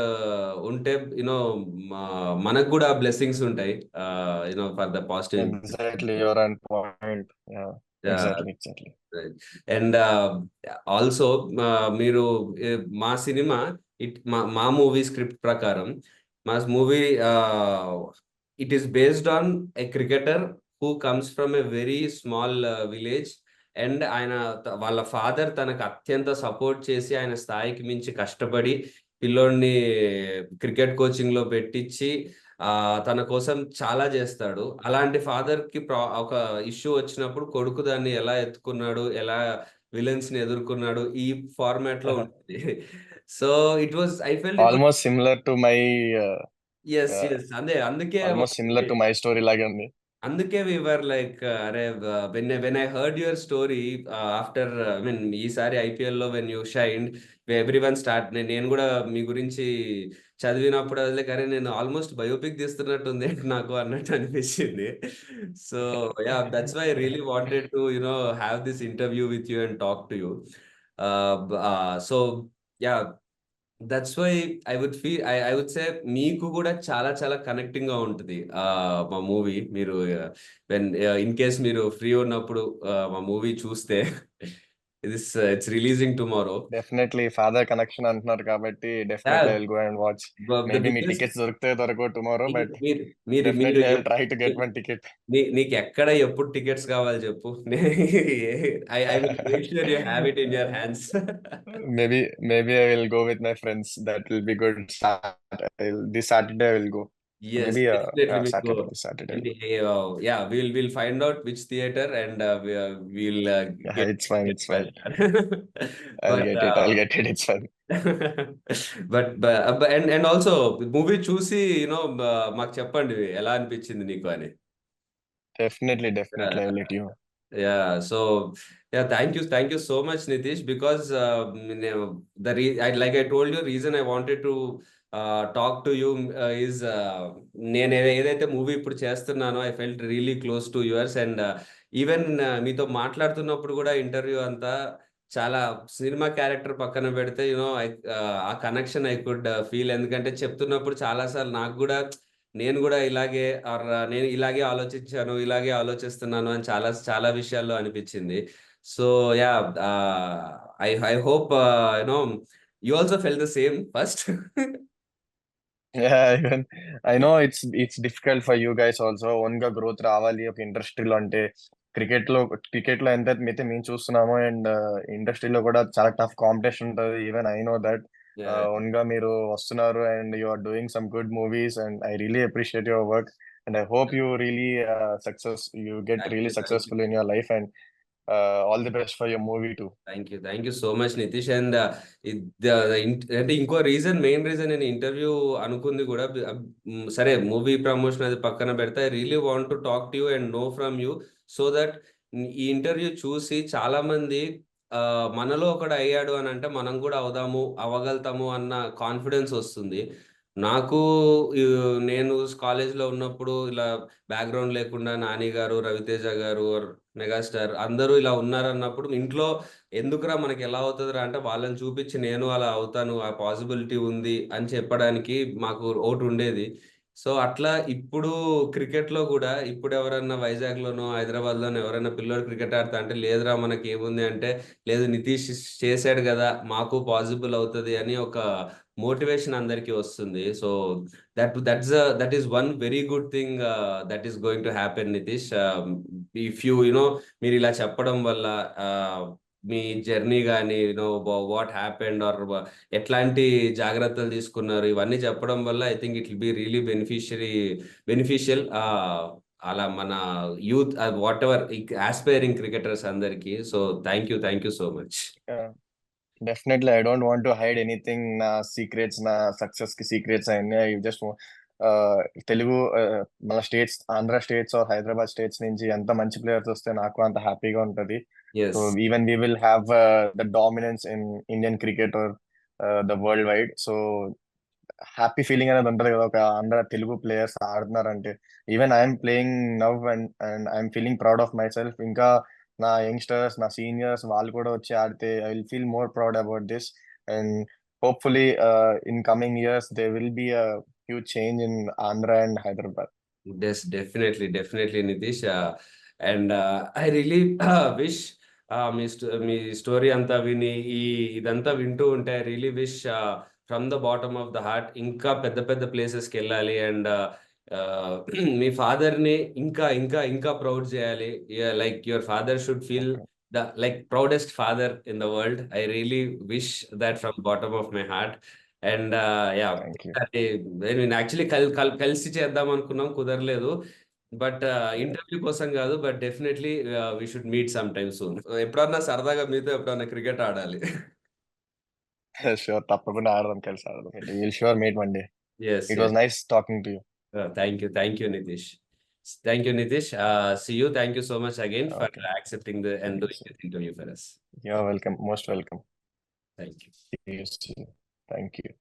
ఉంటే యునో మనకు కూడా బ్లెస్సింగ్స్ ఉంటాయి for the positive impact.
Exactly your on point. Exactly.
And also మీరు మా సినిమా మా మూవీ స్క్రిప్ట్ ప్రకారం మా movie it is based on a cricketer who comes from a very small village. And ఆయన వాళ్ళ ఫాదర్ తనకు అత్యంత సపోర్ట్ చేసి ఆయన స్థాయికి మించి కష్టపడి పిల్లోడిని క్రికెట్ కోచింగ్ లో పెట్టించి తన కోసం చాలా చేస్తాడు. అలాంటి ఫాదర్ కి ఒక ఇష్యూ వచ్చినప్పుడు కొడుకు దాన్ని ఎలా ఎత్తుకున్నాడు, ఎలా విలన్స్ ని ఎదుర్కొన్నాడు, ఈ ఫార్మాట్ లో ఉంటుంది. So it was I felt it was
almost similar to my
yes yes అదే అందుకే
almost similar to my story లాగే ఉంది.
అందుకే వి వర్ లైక్ అరే when I heard your story after I mean ఈసారి ఐపీఎల్ లో when you shined everyone start నేను కూడా మీ గురించి చదివినప్పుడు అదే కానీ నేను ఆల్మోస్ట్ బయోపిక్ తీస్తున్నట్టుంది నాకు అన్నట్టు అనిపించింది. So yeah, that's why I really wanted to have this interview with you and talk to you. So yeah, that's why I would say మీకు కూడా చాలా చాలా కనెక్టింగ్ గా ఉంటుంది మా మూవీ. మీరు వెన్ ఇన్ కేస్ మీరు ఫ్రీ ఉన్నప్పుడు మా మూవీ చూస్తే it's releasing tomorrow.
Definitely father connection అంటున్నారు కాబట్టి definitely I will go and watch.
The
maybe మీ
బిగ్గెస్ట్
టికెట్స్ దొరకో టుమారో, బట్
మీరు మీరు మీరు
definitely I will try to get one ticket.
నీకు ఎక్కడ ఎప్పుడు టికెట్స్ కావాలి చెప్పు, I will make sure you have it in your hands.
Maybe I will go with my friends. That will be good. This Saturday I will go.
Yes,
Maybe
definitely మీకు
this Saturday.
yeah, we'll find out which theater and we'll
Yeah,
get
it's fine. It's fine.
but
I'll get it. It's fine.
and also movie చూసి మాకు చెప్పండి ఎలా అనిపించింది నీకు అని.
Definitely. I will let you know.
Yeah, so yeah, thank you so much, Nitish, because like I told you, reason I wanted to talk to you is నేను ఏదైతే movie ఇప్పుడు చేస్తున్నానో I felt really close to yours. And even మీతో మాట్లాడుతున్నప్పుడు కూడా interview అంతా చాలా cinema character పక్కన పెడితే ఆ కనెక్షన్ ఐ కుడ్ ఫీల్. ఎందుకంటే చెప్తున్నప్పుడు చాలాసార్లు నాకు కూడా నేను కూడా ఇలాగే నేను ఇలాగే ఆలోచించాను, ఇలాగే ఆలోచిస్తున్నాను అని చాలా చాలా విషయాల్లో అనిపించింది. So yeah, I hope you also feel the same first.
Yeah, even I know it's difficult for you guys also. Own గా గ్రోత్ రావాలి ఒక ఇండస్ట్రీలో అంటే క్రికెట్ లో ఎంత అయితే మేము చూస్తున్నామో, అండ్ ఇండస్ట్రీలో కూడా చాలా టఫ్ కాంపిటీషన్ ఉంటుంది. Even I know that own గా మీరు వస్తున్నారు and you are doing some good movies, and I really appreciate your work, and I hope you really you get really successful in your life, and all the best for your movie too.
Thank you so much Nitish. And అంటే ఇంకో main reason నేను interview అనుకుంది కూడా సరే movie promotion అది పక్కన పెడితే I really want to talk to you and know from you, so that ఈ ఇంటర్వ్యూ చూసి చాలా మంది మనలో ఒకడు అయ్యాడు అని అంటే మనం కూడా అవ్వగలుగుతాము అన్న కాన్ఫిడెన్స్ వస్తుంది. నాకు నేను కాలేజ్లో ఉన్నప్పుడు ఇలా బ్యాక్గ్రౌండ్ లేకుండా నాని గారు, రవితేజ గారు, మెగాస్టార్ అందరూ ఇలా ఉన్నారన్నప్పుడు ఇంట్లో ఎందుకురా మనకి ఎలా అవుతుందిరా అంటే వాళ్ళని చూపించి నేను అలా అవుతాను, ఆ పాసిబిలిటీ ఉంది అని చెప్పడానికి మాకు ఒకటి ఉండేది. సో అట్లా ఇప్పుడు క్రికెట్ లో కూడా ఇప్పుడు ఎవరన్నా వైజాగ్ లోనో హైదరాబాద్ లోనో ఎవరైనా పిల్లోడు క్రికెట్ ఆడతా అంటే లేదురా మనకి ఏముంది అంటే లేదు నితీష్ చేశాడు కదా మాకు పాసిబుల్ అవుతుంది అని ఒక మోటివేషన్ అందరికీ వస్తుంది. So that is one very good thing that is going to happen Nitish. If మీరు ఇలా చెప్పడం వల్ల మీ జర్నీ కానీ వాట్ హ్యాపెండ్ ఆర్ ఎట్లాంటి జాగ్రత్తలు తీసుకున్నారు ఇవన్నీ చెప్పడం వల్ల I think it will be really beneficial అలా మన youth whatever aspiring cricketers అందరికి. So thank you so much.
Definitely I don't want to hide anything. నా సీక్రెట్స్, నా సక్సెస్ కి సీక్రెట్స్ అన్ని ఐ జస్ట్ తెలుగు మన states, Andhra states or Hyderabad states నుంచి ఎంత మంచి ప్లేయర్స్ వస్తే నాకు అంత హ్యాపీగా ఉంటది. So even we will have the dominance in Indian cricket or the worldwide. So happy feeling అనేది ఉంటది కదా, ఒక అందరు తెలుగు ప్లేయర్స్ ఆడుతున్నారంటే. Even I'm playing now and I'm feeling proud of myself. ఇంకా నా యంగ్స్టర్స్, నా సీనియర్స్ వాళ్ళు కూడా వచ్చి ఆడితే I will feel more proud about this. And hopefully in coming years they will be a huge change in Andhra and Hyderabad.
Definitely Nitish. And I really wish me story అంతా విని ఇదంతా వింటూ ఉంటే I really wish from the bottom of the heart ఇంకా పెద్ద పెద్ద ప్లేసెస్కి వెళ్ళాలి. అండ్ మీ ఫాదర్ని ఇంకా ఇంకా ఇంకా ప్రౌడ్ చేయాలి. Like your father should feel the like proudest father in the world. I really wish that from bottom of my heart. And yeah,
thank you.
Actually కలిసి చేద్దాం అనుకున్నాం, కుదరలేదు. బట్ ఇంటర్వ్యూ కోసం కాదు, but definitely we should meet some time soon. ఎప్పుడన్నా సరదాగా మీతో ఎప్పుడన్నా క్రికెట్ ఆడాలి.
షూర్, తప్పకుండా ఆడదాం, కలిసి ఆడదాం. Will sure meet one day.
Yes
it was nice talking to you.
Thank you Nitish. See you. Thank you so much again for
Okay.
accepting and doing this interview for us.
You're welcome. Most welcome.
Thank you.
See you soon. Thank you.